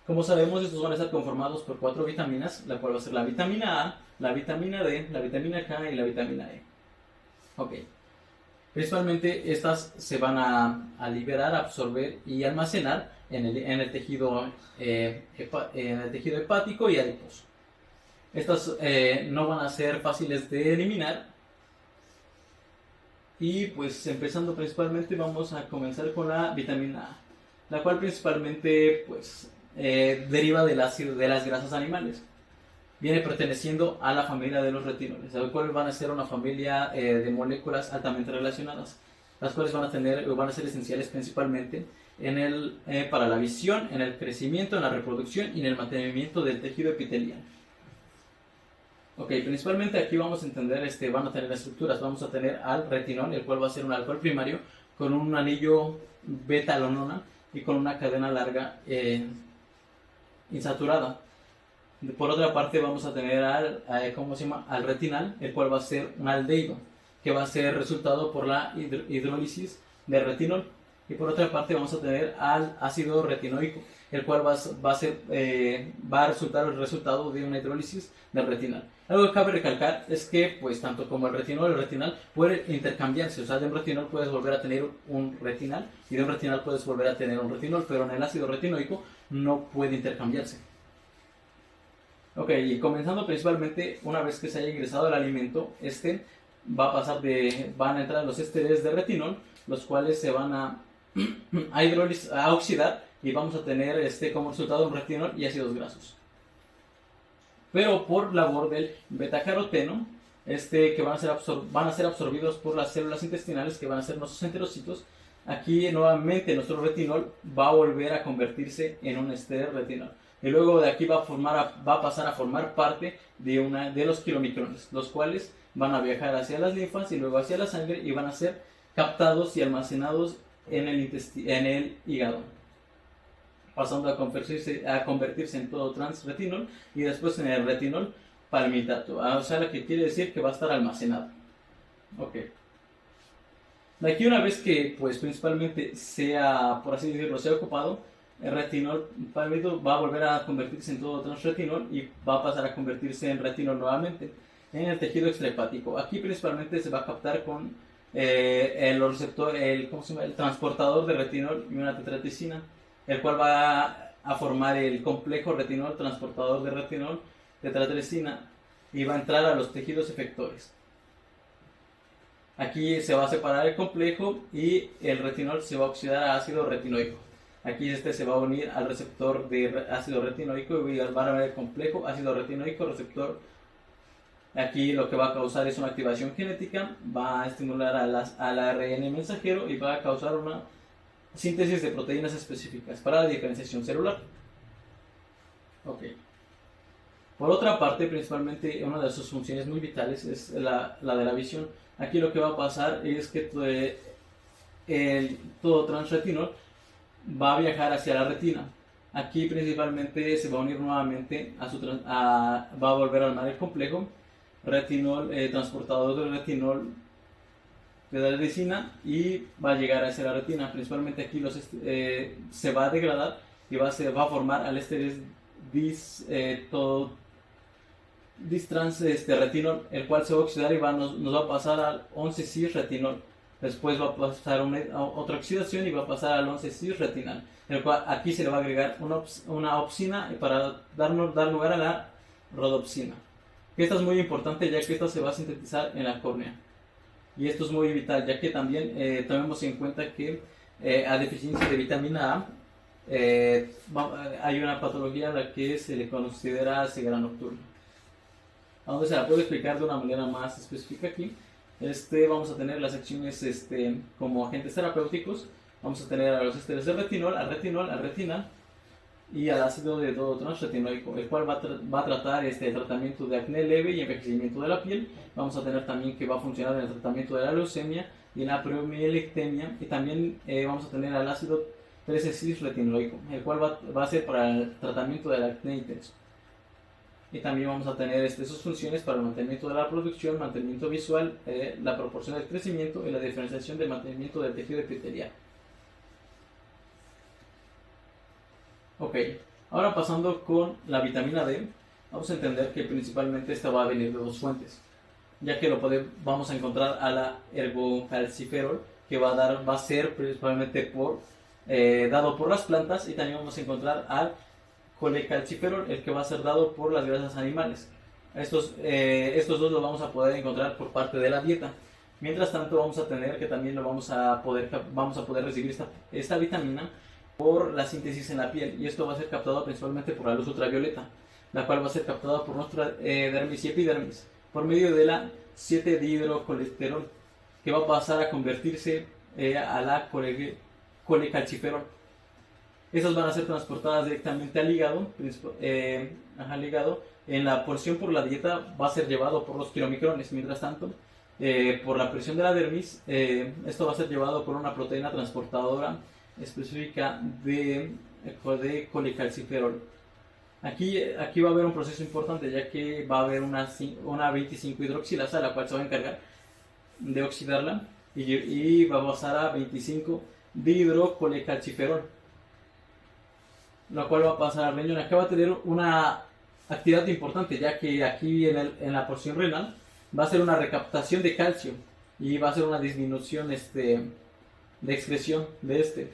Como sabemos, estos van a estar conformados por 4 vitaminas, la cual va a ser la vitamina A, la vitamina D, la vitamina K y la vitamina E. Ok. Principalmente estas se van a liberar, absorber y almacenar en el tejido hepático y adiposo. Estas no van a ser fáciles de eliminar. Y pues empezando principalmente vamos a comenzar con la vitamina A, la cual principalmente pues deriva del ácido de las grasas animales. Viene perteneciendo a la familia de los retinoles, la cual van a ser una familia de moléculas altamente relacionadas, las cuales van a ser esenciales principalmente para la visión, en el crecimiento, en la reproducción y en el mantenimiento del tejido epitelial. Ok, principalmente aquí vamos a entender, van a tener estructuras. Vamos a tener al retinol, el cual va a ser un alcohol primario con un anillo beta-alonona y con una cadena larga insaturada. Por otra parte vamos a tener al retinal, el cual va a ser un aldehído, que va a ser resultado por la hidrólisis de retinol. Y por otra parte vamos a tener al ácido retinoico, el cual va a resultar el resultado de una hidrólisis del retinal. Algo que cabe recalcar es que pues tanto como el retinol y el retinal pueden intercambiarse. O sea, de un retinol puedes volver a tener un retinal y de un retinal puedes volver a tener un retinol, pero en el ácido retinoico no puede intercambiarse. Ok, y comenzando principalmente, una vez que se haya ingresado el alimento, van a entrar los ésteres de retinol, los cuales se van a oxidar, y vamos a tener como resultado un retinol y ácidos grasos. Pero por labor del betacaroteno, que van a ser absorbidos por las células intestinales, que van a ser nuestros enterocitos, aquí nuevamente nuestro retinol va a volver a convertirse en un éster retinol. Y luego de aquí va a pasar a formar parte de los kilomicrones, los cuales van a viajar hacia las linfas y luego hacia la sangre, y van a ser captados y almacenados en el hígado, pasando a convertirse en todo transretinol y después en el retinol palmitato. O sea, lo que quiere decir que va a estar almacenado. Ok. De aquí una vez que pues principalmente sea, por así decirlo, sea ocupado, el retinol palmito va a volver a convertirse en todo transretinol y va a pasar a convertirse en retinol nuevamente en el tejido extrahepático. Aquí principalmente se va a captar con el receptor, ¿cómo se llama? El transportador de retinol y una tetraticina, el cual va a formar el complejo retinol transportador de retinol tetraticina y va a entrar a los tejidos efectores. Aquí se va a separar el complejo y el retinol se va a oxidar a ácido retinoico. Aquí este se va a unir al receptor de ácido retinoico y va a haber el complejo ácido retinoico receptor. Aquí lo que va a causar es una activación genética, va a estimular al ARN mensajero y va a causar una síntesis de proteínas específicas para la diferenciación celular. Ok. Por otra parte, principalmente una de sus funciones muy vitales es la de la visión. Aquí lo que va a pasar es que todo transretinol va a viajar hacia la retina. Aquí principalmente se va a unir nuevamente va a volver a armar el complejo retinol, transportador de retinol de la retina y va a llegar hacia la retina. Principalmente aquí se va a degradar y va a formar al distrans retinol, el cual se va a oxidar y nos va a pasar al 11-cis retinol. Después va a pasar a otra oxidación y va a pasar al 11-cis retinal, el cual aquí se le va a agregar una opsina para dar lugar a la rodopsina. Esta es muy importante ya que esta se va a sintetizar en la córnea. Y esto es muy vital ya que también tomemos en cuenta que a deficiencia de vitamina A hay una patología a la que se le considera ceguera nocturna. Donde se la puedo explicar de una manera más específica aquí. Vamos a tener las acciones como agentes terapéuticos. Vamos a tener a los ésteres de retinol, al retinal y al ácido de transretinoico, el cual va a tratar el tratamiento de acné leve y envejecimiento de la piel. Vamos a tener también que va a funcionar en el tratamiento de la leucemia y en la preomielectemia. Y también vamos a tener al ácido 13-cis retinoico, el cual va a ser para el tratamiento del acné intenso. Y también vamos a tener sus funciones para el mantenimiento de la producción, mantenimiento visual, la proporción del crecimiento y la diferenciación del mantenimiento del tejido epitelial. Ok, ahora pasando con la vitamina D, vamos a entender que principalmente esta va a venir de dos fuentes, ya que vamos a encontrar a la ergocalciferol, que va a ser principalmente dado por las plantas, y también vamos a encontrar al colecalciferol, el que va a ser dado por las grasas animales. Estos dos los vamos a poder encontrar por parte de la dieta. Mientras tanto vamos a tener que también vamos a poder recibir esta vitamina por la síntesis en la piel, y esto va a ser captado principalmente por la luz ultravioleta, la cual va a ser captada por nuestra dermis y epidermis por medio de la 7-dihidrocolesterol, que va a pasar a convertirse a la colecalciferol. Estas van a ser transportadas directamente al hígado, en la porción por la dieta va a ser llevado por los kilomicrones. Mientras tanto, por la presión de la dermis, esto va a ser llevado por una proteína transportadora específica de colecalciferol. Aquí va a haber un proceso importante, ya que va a haber una 25-hidroxilasa, la cual se va a encargar de oxidarla y va a pasar a 25-dihidrocolecalciferol, lo cual va a pasar al riñón. Acá va a tener una actividad importante, ya que aquí en la porción renal va a ser una recaptación de calcio y va a ser una disminución de excreción de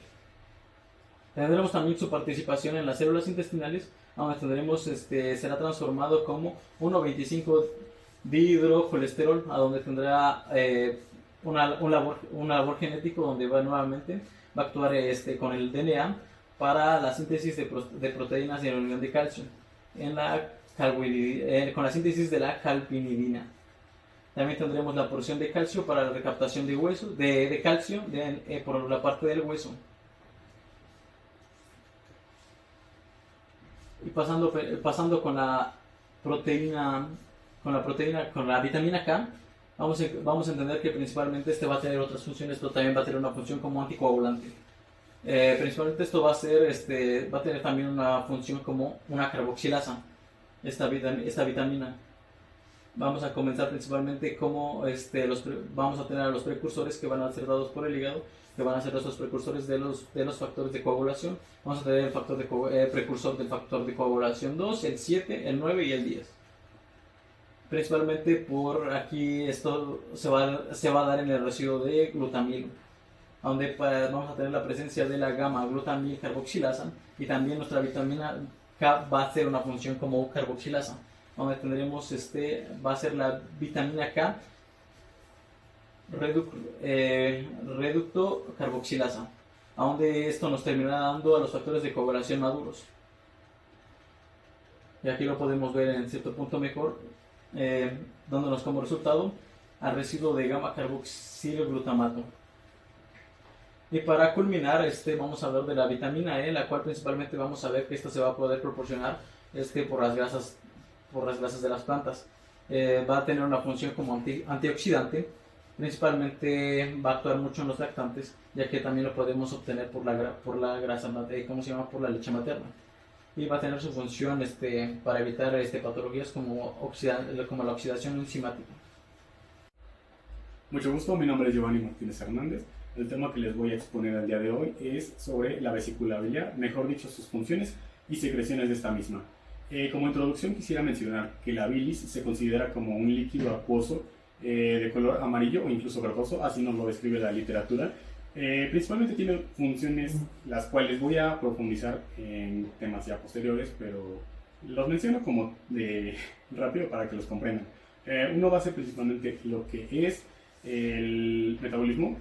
Tendremos también su participación en las células intestinales, donde tendremos será transformado como 1,25-dihidrocolesterol, a donde tendrá un labor genético, donde nuevamente va a actuar con el DNA para la síntesis de proteínas y la unión de calcio con la síntesis de la calpinidina. También tendremos la porción de calcio para la recaptación de calcio por la parte del hueso. Y pasando con la vitamina K, vamos a entender que principalmente va a tener otras funciones, pero también va a tener una función como anticoagulante. Principalmente esto va a tener también una función como una carboxilasa, esta vitamina. vamos a comenzar principalmente como vamos a tener a los precursores que van a ser dados por el hígado, que van a ser esos precursores de los factores de coagulación. Vamos a tener el factor precursor del factor de coagulación 2, el 7, el 9 y el 10. Principalmente por aquí esto se va a dar en el residuo de glutamilo, donde vamos a tener la presencia de la gamma glutamil carboxilasa, y también nuestra vitamina K va a hacer una función como carboxilasa, donde tendremos va a ser la vitamina K reducto carboxilasa, donde esto nos terminará dando a los factores de coagulación maduros. Y aquí lo podemos ver en cierto punto mejor, dándonos como resultado al residuo de gamma carboxilglutamato. Y para culminar, vamos a hablar de la vitamina E, la cual principalmente vamos a ver que esta se va a poder proporcionar por las grasas de las plantas. Va a tener una función como antioxidante, principalmente va a actuar mucho en los lactantes, ya que también lo podemos obtener por la grasa, por la leche materna. Y va a tener su función para evitar patologías como la oxidación enzimática. Mucho gusto, mi nombre es Giovanni Martínez Hernández. El tema que les voy a exponer el día de hoy es sobre la vesícula biliar, mejor dicho, sus funciones y secreciones de esta misma. Como introducción quisiera mencionar que la bilis se considera como un líquido acuoso de color amarillo o incluso verdoso, así nos lo describe la literatura. Principalmente tiene funciones las cuales voy a profundizar en temas ya posteriores, pero los menciono como de rápido para que los comprendan. Uno va a ser principalmente lo que es el metabolismo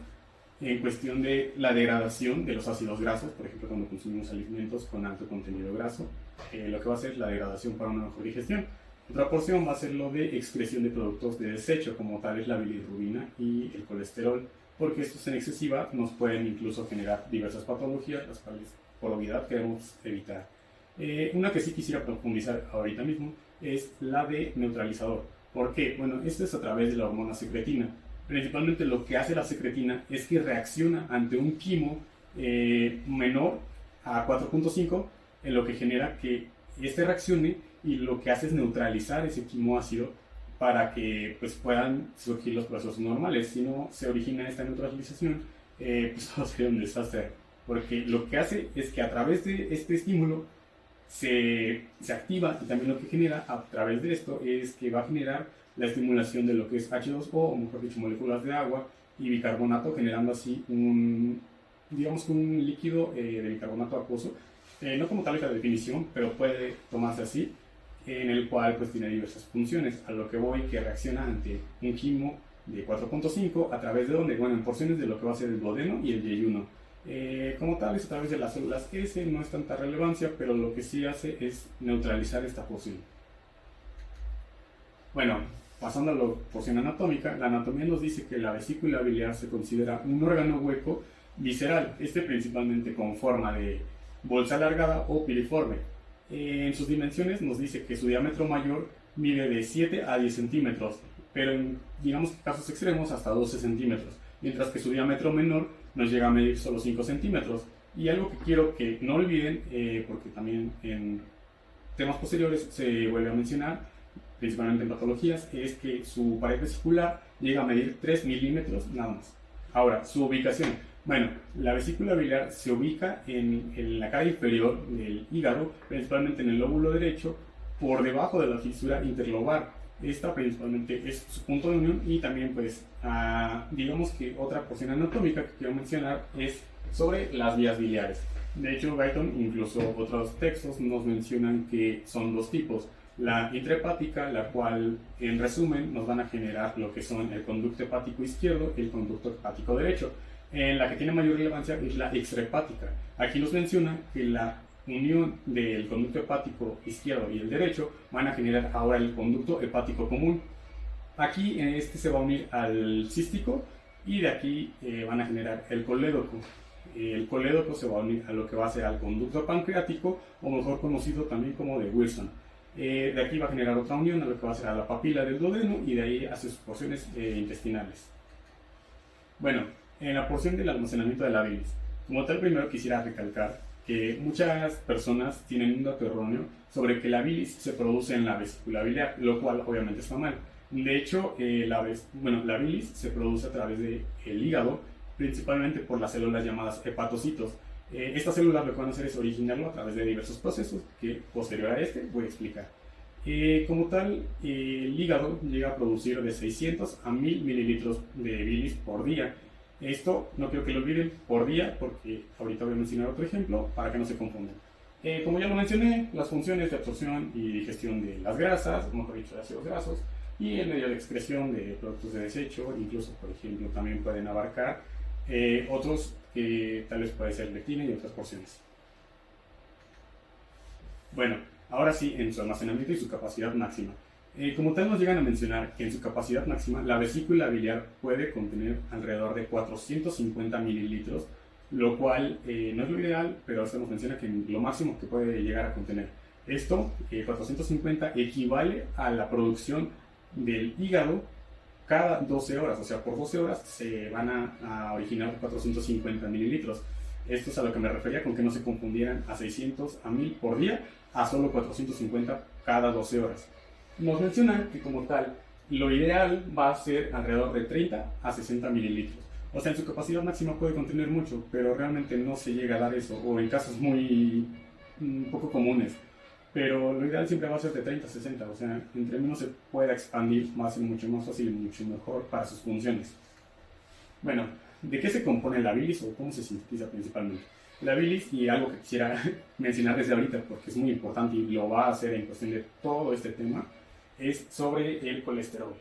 en cuestión de la degradación de los ácidos grasos, por ejemplo cuando consumimos alimentos con alto contenido graso, lo que va a ser la degradación para una mejor digestión. Otra porción va a ser lo de excreción de productos de desecho, como tal es la bilirrubina y el colesterol, porque estos en excesiva nos pueden incluso generar diversas patologías, las cuales por obviedad queremos evitar. Una que sí quisiera profundizar ahorita mismo es la de neutralizador. ¿Por qué? Bueno, esto es a través de la hormona secretina. Principalmente lo que hace la secretina es que reacciona ante un quimo menor a 4.5, en lo que genera que este reaccione, y lo que hace es neutralizar ese quimoácido para que pues, puedan surgir los procesos normales. Si no se origina esta neutralización, pues todo sería un desastre, porque lo que hace es que a través de este estímulo se activa, y también lo que genera a través de esto es que va a generar la estimulación de lo que es H2O, o mejor dicho, moléculas de agua y bicarbonato, generando así un líquido de bicarbonato acuoso, no como tal es la definición, pero puede tomarse así, en el cual pues tiene diversas funciones, a lo que voy, que reacciona ante un quimo de 4.5 a través de donde, bueno, en porciones de lo que va a ser el duodeno y el yeyuno. Como tal es a través de las células S, no es tanta relevancia, pero lo que sí hace es neutralizar esta porción. Bueno, pasando a la porción anatómica, la anatomía nos dice que la vesícula biliar se considera un órgano hueco visceral, principalmente con forma de bolsa alargada o piriforme. En sus dimensiones nos dice que su diámetro mayor mide de 7 a 10 centímetros, pero en casos extremos hasta 12 centímetros, mientras que su diámetro menor nos llega a medir solo 5 centímetros. Y algo que quiero que no olviden, porque también en temas posteriores se vuelve a mencionar, principalmente en patologías, es que su pared vesicular llega a medir 3 milímetros nada más. Ahora, su ubicación. Bueno, la vesícula biliar se ubica en la cara inferior del hígado, principalmente en el lóbulo derecho, por debajo de la fisura interlobar. Esta principalmente es su punto de unión, y también pues digamos que otra porción anatómica que quiero mencionar es sobre las vías biliares. De hecho, Guyton, incluso otros textos nos mencionan que son dos tipos: la intrahepática, la cual en resumen nos van a generar lo que son el conducto hepático izquierdo y el conducto hepático derecho. La que tiene mayor relevancia es la extrahepática. Aquí nos menciona que la unión del conducto hepático izquierdo y el derecho van a generar ahora el conducto hepático común. Aquí se va a unir al cístico, y de aquí van a generar el colédoco. El colédoco se va a unir a lo que va a ser al conducto pancreático, o mejor conocido también como de Wilson. De aquí va a generar otra unión a lo que va a ser a la papila del duodeno, y de ahí hacia sus porciones intestinales. Bueno, en la porción del almacenamiento de la bilis, como tal, primero quisiera recalcar que muchas personas tienen un dato erróneo sobre que la bilis se produce en la vesícula biliar, lo cual obviamente está mal. De hecho, la bilis se produce a través del hígado, principalmente por las células llamadas hepatocitos. Estas células lo que van a hacer es originarlo a través de diversos procesos que posterior a este voy a explicar. Como tal, el hígado llega a producir de 600 a 1000 mililitros de bilis por día. Esto no quiero que lo olviden por día, porque ahorita voy a mencionar otro ejemplo para que no se confundan. Como ya lo mencioné, las funciones de absorción y digestión de las grasas, o mejor dicho, de ácidos grasos, y el medio de excreción de productos de desecho, incluso, por ejemplo, también pueden abarcar otros que tal vez puede ser lectina y otras porciones. Bueno, ahora sí, en su almacenamiento y su capacidad máxima. Como tal nos llegan a mencionar que en su capacidad máxima la vesícula biliar puede contener alrededor de 450 mililitros, lo cual no es lo ideal, pero se nos menciona que lo máximo que puede llegar a contener. Esto, 450, equivale a la producción del hígado cada 12 horas, o sea, por 12 horas se van a originar 450 mililitros. Esto es a lo que me refería con que no se confundieran a 600, a 1000 por día, a solo 450 cada 12 horas. Nos mencionan que como tal, lo ideal va a ser alrededor de 30 a 60 mililitros. O sea, en su capacidad máxima puede contener mucho, pero realmente no se llega a dar eso, o en casos muy poco comunes. Pero lo ideal siempre va a ser de 30 a 60, o sea, entre menos se pueda expandir, va a ser mucho más fácil y mucho mejor para sus funciones. Bueno, ¿de qué se compone la bilis o cómo se sintetiza principalmente? La bilis, y algo que quisiera mencionar desde ahorita porque es muy importante y lo va a hacer en cuestión de todo este tema, es sobre el colesterol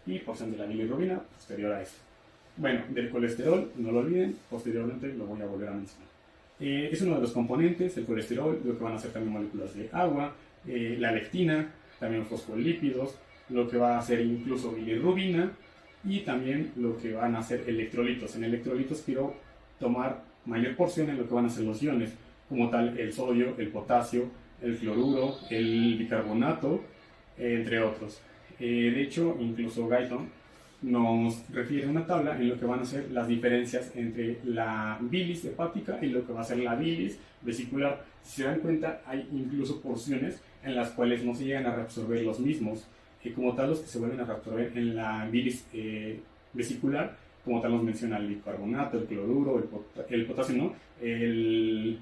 y porción de la bilirrubina posterior a esto. Bueno, del colesterol, no lo olviden, posteriormente lo voy a volver a mencionar. Es uno de los componentes, el colesterol, lo que van a ser también moléculas de agua, la lectina, también fosfolípidos, lo que va a ser incluso bilirrubina y también lo que van a ser electrolitos. En electrolitos quiero tomar mayor porción en lo que van a ser los iones, como tal el sodio, el potasio, el fluoruro, el bicarbonato, entre otros. De hecho, incluso Guyton nos refiere a una tabla en lo que van a ser las diferencias entre la bilis hepática y lo que va a ser la bilis vesicular. Si se dan cuenta, hay incluso porciones en las cuales no se llegan a reabsorber los mismos, como tal los que se vuelven a reabsorber en la bilis vesicular, como tal nos menciona el bicarbonato, el cloruro, el potasio, ¿no? El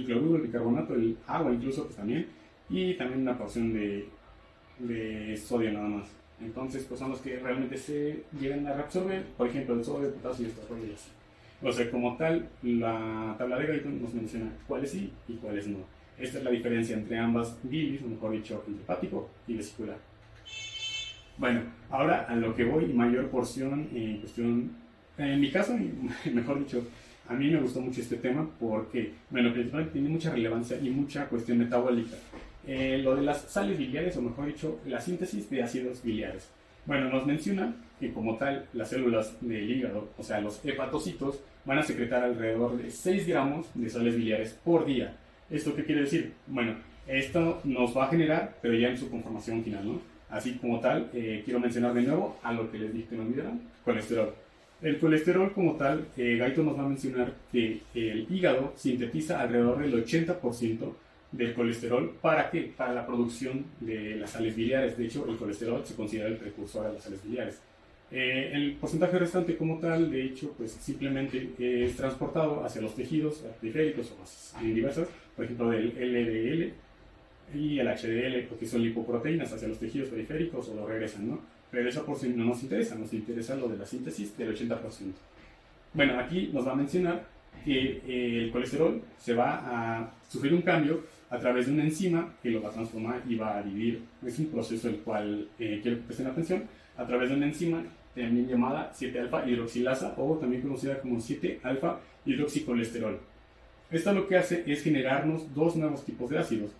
cloruro, el bicarbonato, el agua incluso pues, también, y también una porción de sodio nada más. Entonces, pues son los que realmente se llegan a reabsorber, por ejemplo, el sodio, el potasio y estas cosas. O sea, como tal, la tabla de Guyton nos menciona cuáles sí y cuáles no. Esta es la diferencia entre ambas bilis, o mejor dicho, entre hepático y vesicular. Bueno, ahora a lo que voy, mayor porción en cuestión, en mi caso, mejor dicho, a mí me gustó mucho este tema porque, bueno, principalmente tiene mucha relevancia y mucha cuestión metabólica. Lo de las sales biliares, o mejor dicho, la síntesis de ácidos biliares. Bueno, nos menciona que como tal, las células del hígado, o sea, los hepatocitos, van a secretar alrededor de 6 gramos de sales biliares por día. ¿Esto qué quiere decir? Bueno, esto nos va a generar, pero ya en su conformación final, ¿no? Así como tal, quiero mencionar de nuevo a lo que les dije que no olvidaran, colesterol. El colesterol como tal, Guyton nos va a mencionar que el hígado sintetiza alrededor del 80% del colesterol. ¿Para qué? Para la producción de las sales biliares. De hecho, el colesterol se considera el precursor de las sales biliares. El porcentaje restante como tal, de hecho, pues simplemente es transportado hacia los tejidos periféricos o más diversas, por ejemplo, del LDL y el HDL, porque son lipoproteínas hacia los tejidos periféricos o lo regresan, ¿no? Pero esa porción no nos interesa lo de la síntesis del 80%. Bueno, aquí nos va a mencionar que el colesterol se va a sufrir un cambio a través de una enzima que lo va a transformar y va a dividir. Es un proceso el cual quiero que presten atención, a través de una enzima también llamada 7-alfa hidroxilasa o también conocida como 7-alfa hidroxicolesterol. Esto lo que hace es generarnos dos nuevos tipos de ácidos,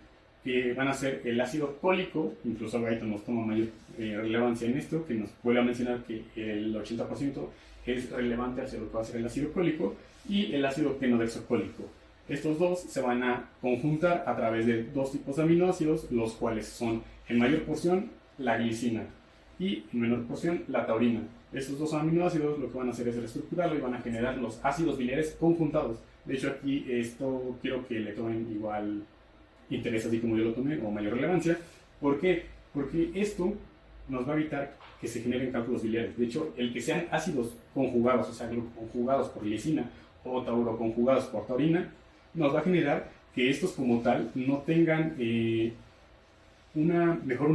que van a ser el ácido cólico, incluso Guyton nos toma mayor relevancia en esto, que nos vuelve a mencionar que el 80% es relevante hacia lo que va a ser el ácido cólico, y el ácido fenodexocólico. Estos dos se van a conjuntar a través de dos tipos de aminoácidos, los cuales son en mayor porción la glicina y en menor porción la taurina. Estos dos aminoácidos lo que van a hacer es reestructurarlo y van a generar los ácidos biliares conjuntados. De hecho aquí esto quiero que le tomen igual interés así como yo lo tomé o mayor relevancia. ¿Por qué? Porque esto nos va a evitar que se generen cálculos biliares. De hecho, el que sean ácidos conjugados, o sea, conjugados por lisina o tauroconjugados por taurina, nos va a generar que estos como tal no tengan una mejor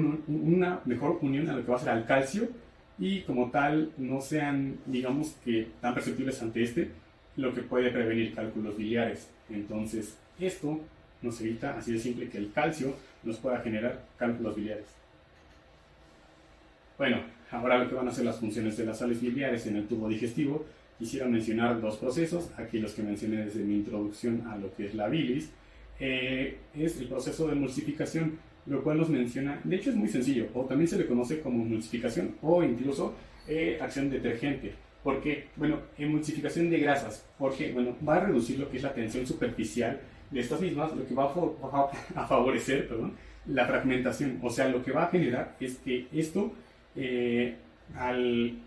unión a lo que va a ser al calcio y como tal no sean, digamos que, tan perceptibles ante lo que puede prevenir cálculos biliares. Entonces, esto nos evita, así de simple, que el calcio nos pueda generar cálculos biliares. Bueno, ahora lo que van a ser las funciones de las sales biliares en el tubo digestivo, quisiera mencionar dos procesos, aquí los que mencioné desde mi introducción a lo que es la bilis. Es el proceso de emulsificación, lo cual nos menciona, de hecho es muy sencillo, o también se le conoce como emulsificación o incluso acción detergente. ¿Por qué? Bueno, emulsificación de grasas, porque bueno, va a reducir lo que es la tensión superficial de estas mismas, lo que va a favorecer, perdón, la fragmentación. O sea, lo que va a generar es que esto, al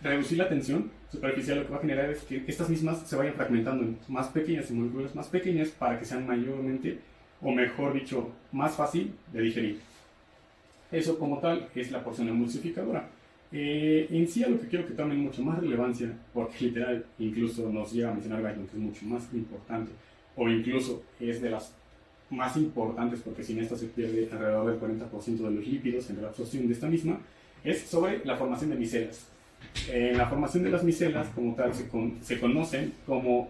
reducir la tensión superficial, lo que va a generar es que estas mismas se vayan fragmentando en más pequeñas, en moléculas más pequeñas, para que sean mayormente, o mejor dicho, más fácil de digerir. Eso como tal es la porción emulsificadora. En sí, a lo que quiero que tomen mucho más relevancia, porque literal incluso nos llega a mencionar Guyton, que es mucho más importante, o incluso es de las más importantes, porque sin esta se pierde alrededor del 40% de los lípidos en la absorción de esta misma, es sobre la formación de micelas. La formación de las micelas como tal se conocen como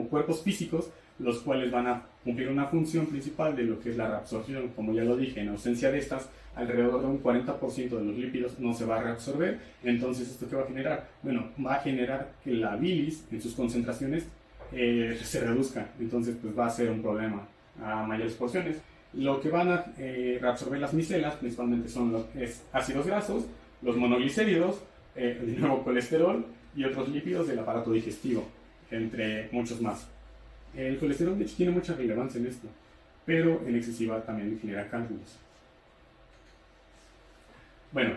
cuerpos físicos, los cuales van a cumplir una función principal de lo que es la reabsorción. Como ya lo dije, en ausencia de estas, alrededor de un 40% de los lípidos no se va a reabsorber. Entonces, ¿esto qué va a generar? Bueno, va a generar que la bilis en sus concentraciones se reduzca. Entonces, pues va a ser un problema a mayores porciones. Lo que van a reabsorber las micelas principalmente son los ácidos grasos, los monoglicéridos, el nuevo colesterol y otros lípidos del aparato digestivo, entre muchos más. El colesterol de hecho tiene mucha relevancia en esto, pero en excesiva también genera cálculos. Bueno,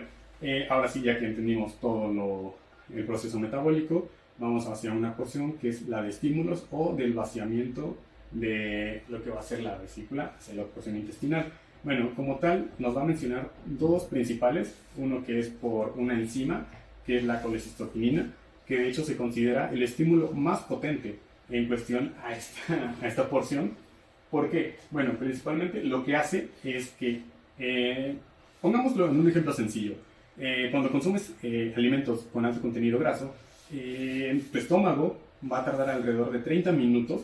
ahora sí, ya que entendimos todo el proceso metabólico, vamos hacia una porción que es la de estímulos o del vaciamiento de lo que va a ser la vesícula hacia la porción intestinal. Bueno, como tal, nos va a mencionar dos principales, uno que es por una enzima, que es la colecistoquinina, que de hecho se considera el estímulo más potente en cuestión a esta porción. ¿Por qué? Bueno, principalmente lo que hace es que, pongámoslo en un ejemplo sencillo, cuando consumes alimentos con alto contenido graso, tu estómago va a tardar alrededor de 30 minutos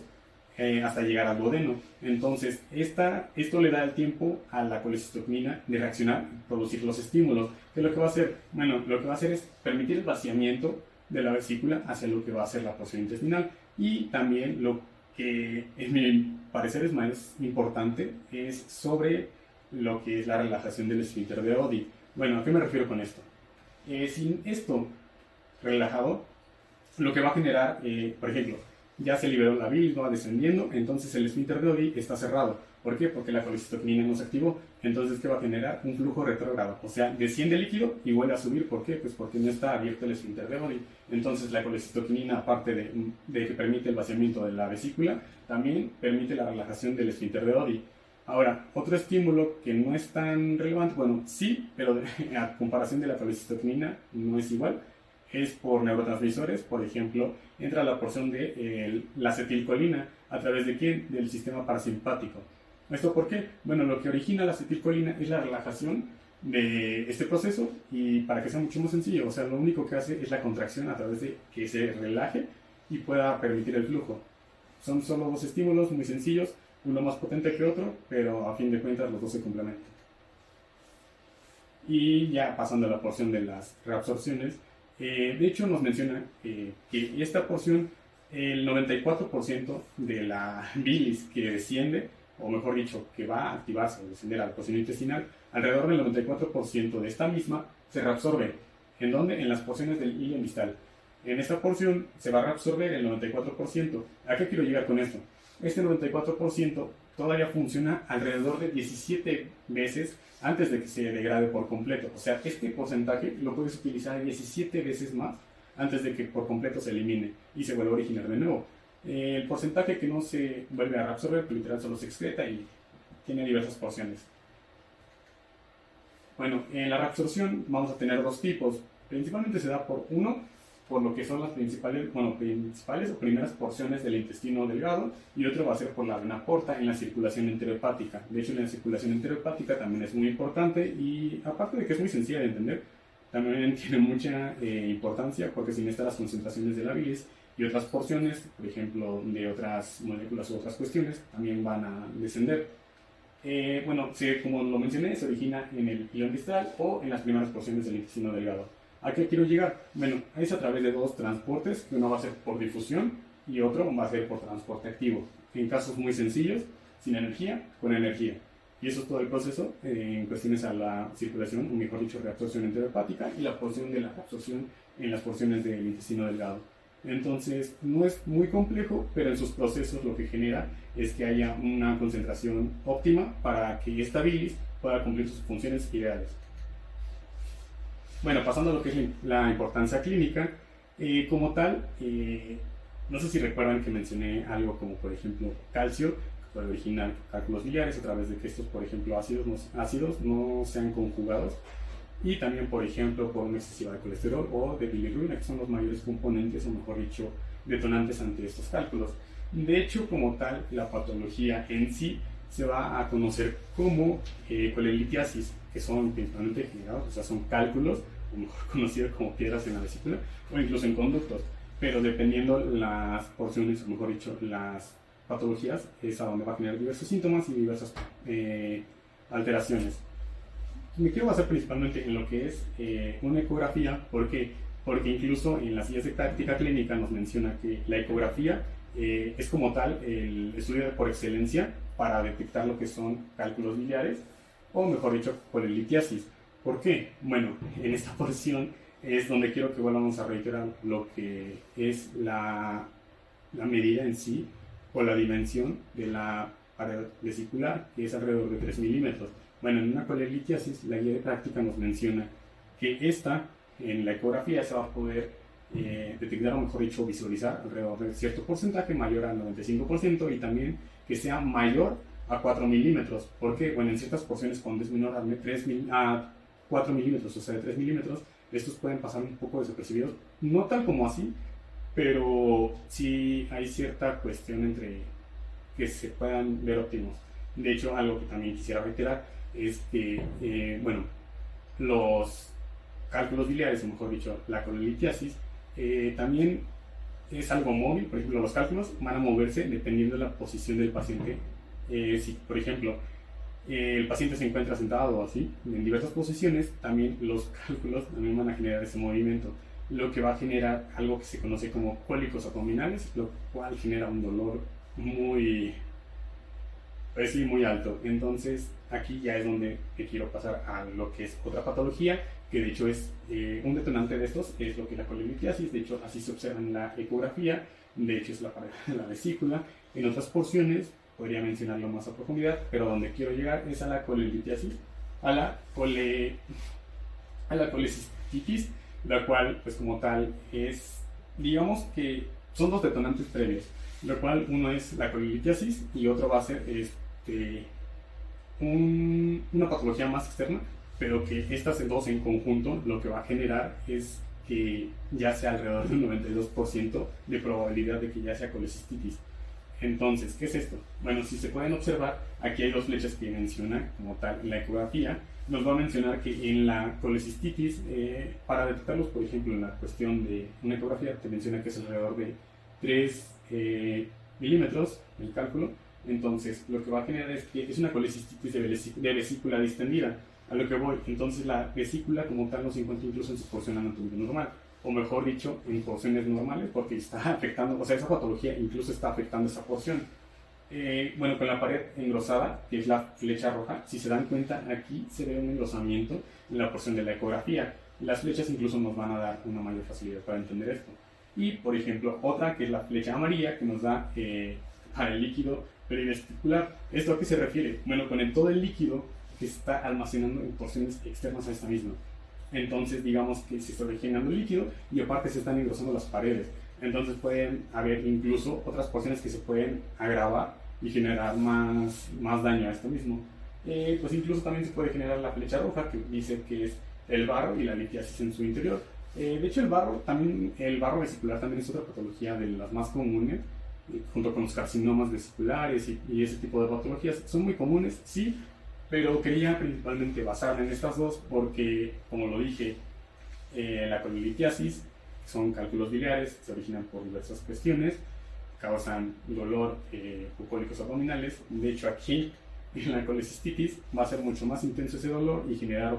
hasta llegar al duodeno. Entonces, esto le da el tiempo a la colecistoquinina de reaccionar y producir los estímulos. ¿Qué es lo que va a hacer? Bueno, lo que va a hacer es permitir el vaciamiento de la vesícula hacia lo que va a ser la porción intestinal. Y también lo que, en mi parecer, es más importante es sobre lo que es la relajación del esfínter de Oddi. Bueno, ¿a qué me refiero con esto? Sin esto relajado, lo que va a generar, por ejemplo, ya se liberó la bilis, va descendiendo, entonces el esfínter de Oddi está cerrado. ¿Por qué? Porque la colecistoquinina no se activó. Entonces, ¿qué va a generar? Un flujo retrógrado. O sea, desciende el líquido y vuelve a subir. ¿Por qué? Pues porque no está abierto el esfínter de Oddi. Entonces, la colecistoquinina, aparte de que permite el vaciamiento de la vesícula, también permite la relajación del esfínter de Oddi. Ahora, otro estímulo que no es tan relevante, bueno, sí, pero a comparación de la colecistoquinina no es igual, es por neurotransmisores. Por ejemplo, entra la porción de la acetilcolina. ¿A través de quién? Del sistema parasimpático. ¿Esto por qué? Bueno, lo que origina la acetilcolina es la relajación de este proceso, y para que sea mucho más sencillo, o sea, lo único que hace es la contracción a través de que se relaje y pueda permitir el flujo. Son solo dos estímulos muy sencillos, uno más potente que otro, pero a fin de cuentas los dos se complementan. Y ya pasando a la porción de las reabsorciones, de hecho nos menciona que esta porción, el 94% de la bilis que desciende, o mejor dicho, que va a activarse o descender a la porción intestinal, alrededor del 94% de esta misma se reabsorbe. ¿En dónde? En las porciones del ileum distal. En esta porción se va a reabsorber el 94%. ¿A qué quiero llegar con esto? Este 94% todavía funciona alrededor de 17 veces antes de que se degrade por completo. O sea, este porcentaje lo puedes utilizar 17 veces más antes de que por completo se elimine y se vuelva a originar de nuevo. El porcentaje que no se vuelve a reabsorber, pues literal solo se excreta y tiene diversas porciones. Bueno, en la reabsorción vamos a tener dos tipos. Principalmente se da por lo que son las principales o primeras porciones del intestino delgado, y otro va a ser por la vena porta en la circulación enterohepática. De hecho, la circulación enterohepática también es muy importante, y aparte de que es muy sencilla de entender, también tiene mucha importancia, porque sin estas las concentraciones de la bilis y otras porciones, por ejemplo, de otras moléculas u otras cuestiones, también van a descender. Como lo mencioné, se origina en el hilón distal o en las primeras porciones del intestino delgado. ¿A qué quiero llegar? Bueno, es a través de dos transportes, que uno va a ser por difusión y otro va a ser por transporte activo. En casos muy sencillos, sin energía, con energía. Y eso es todo el proceso en cuestiones a la circulación, o mejor dicho, reabsorción enterohepática, y la porción de la absorción en las porciones del intestino delgado. Entonces, no es muy complejo, pero en sus procesos lo que genera es que haya una concentración óptima para que esta bilis pueda cumplir sus funciones ideales. Bueno, pasando a lo que es la importancia clínica, como tal, no sé si recuerdan que mencioné algo como, por ejemplo, calcio, que puede originar cálculos biliares a través de que estos, por ejemplo, ácidos no sean conjugados, y también, por ejemplo, por una excesiva de colesterol o de bilirrubina, que son los mayores componentes, o mejor dicho, detonantes ante estos cálculos. De hecho, como tal, la patología en sí se va a conocer como colelitiasis, que son principalmente generados, o sea, son cálculos, o mejor conocidos como piedras en la vesícula, o incluso en conductos, pero dependiendo las porciones, o mejor dicho, las patologías, es a donde va a tener diversos síntomas y diversas alteraciones. Me quiero basar principalmente en lo que es una ecografía. ¿Por qué? Porque incluso en las guías de práctica clínica nos menciona que la ecografía es como tal el estudio por excelencia para detectar lo que son cálculos biliares, o mejor dicho, colelitiasis. ¿Por qué? Bueno, en esta porción es donde quiero que volvamos a reiterar lo que es la medida en sí, o la dimensión de la pared vesicular, que es alrededor de 3 milímetros. Bueno, en una colelitiasis, la guía de práctica nos menciona que en la ecografía se va a poder detectar, o mejor dicho, visualizar alrededor de cierto porcentaje, mayor al 95%, y también que sea mayor a 4 milímetros. Porque, bueno, en ciertas porciones, cuando es menor a 4 milímetros, o sea, de 3 milímetros, estos pueden pasar un poco desapercibidos, no tal como así, pero sí hay cierta cuestión entre que se puedan ver óptimos. De hecho, algo que también quisiera reiterar es que, los cálculos biliares, o mejor dicho, la colelitiasis, también es algo móvil. Por ejemplo, los cálculos van a moverse dependiendo de la posición del paciente. Si, por ejemplo, el paciente se encuentra sentado o así, en diversas posiciones, también los cálculos también van a generar ese movimiento, lo que va a generar algo que se conoce como cólicos abdominales, lo cual genera un dolor muy alto. Entonces, aquí ya es donde te quiero pasar a lo que es otra patología, que de hecho es un detonante de estos, es lo que es la colelitiasis. De hecho, así se observa en la ecografía. De hecho, es la pared de la vesícula. En otras porciones podría mencionarlo más a profundidad, pero donde quiero llegar es a la colelitiasis, a la colecistitis, la cual, pues como tal, es, digamos que son dos detonantes previos, lo cual uno es la colelitiasis y otro va a ser una patología más externa, pero que estas dos en conjunto lo que va a generar es que ya sea alrededor del 92% de probabilidad de que ya sea colecistitis. Entonces, ¿qué es esto? Bueno, si se pueden observar, aquí hay dos flechas que menciona como tal en la ecografía. Nos va a mencionar que en la colecistitis, para detectarlos, por ejemplo, en la cuestión de una ecografía, te menciona que es alrededor de 3 milímetros el cálculo. Entonces, lo que va a generar es que es una colecistitis de vesícula distendida. A lo que voy, entonces la vesícula como tal no se encuentra incluso en su porción anatómica normal, o mejor dicho, en porciones normales, porque está afectando, o sea, esa patología incluso está afectando esa porción. Con la pared engrosada, que es la flecha roja, si se dan cuenta, aquí se ve un engrosamiento en la porción de la ecografía. Las flechas incluso nos van a dar una mayor facilidad para entender esto. Y, por ejemplo, otra que es la flecha amarilla, que nos da para el líquido perivesicular. ¿Esto a qué se refiere? Bueno, con todo el líquido que se está almacenando en porciones externas a esta misma. Entonces, digamos que se está originando el líquido y aparte se están engrosando las paredes. Entonces pueden haber incluso otras porciones que se pueden agravar y generar más daño a esto mismo. pues incluso también se puede generar la flecha roja, que dice que es el barro y la litiasis en su interior. De hecho, el barro vesicular también es otra patología de las más comunes, junto con los carcinomas vesiculares y ese tipo de patologías. Son muy comunes, sí, pero quería principalmente basarme en estas dos porque, como lo dije, la colelitiasis son cálculos biliares, se originan por diversas cuestiones, causan dolor o cólicos abdominales. De hecho, aquí en la colecistitis va a ser mucho más intenso ese dolor y generar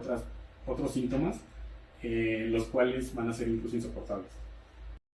otros síntomas, los cuales van a ser incluso insoportables.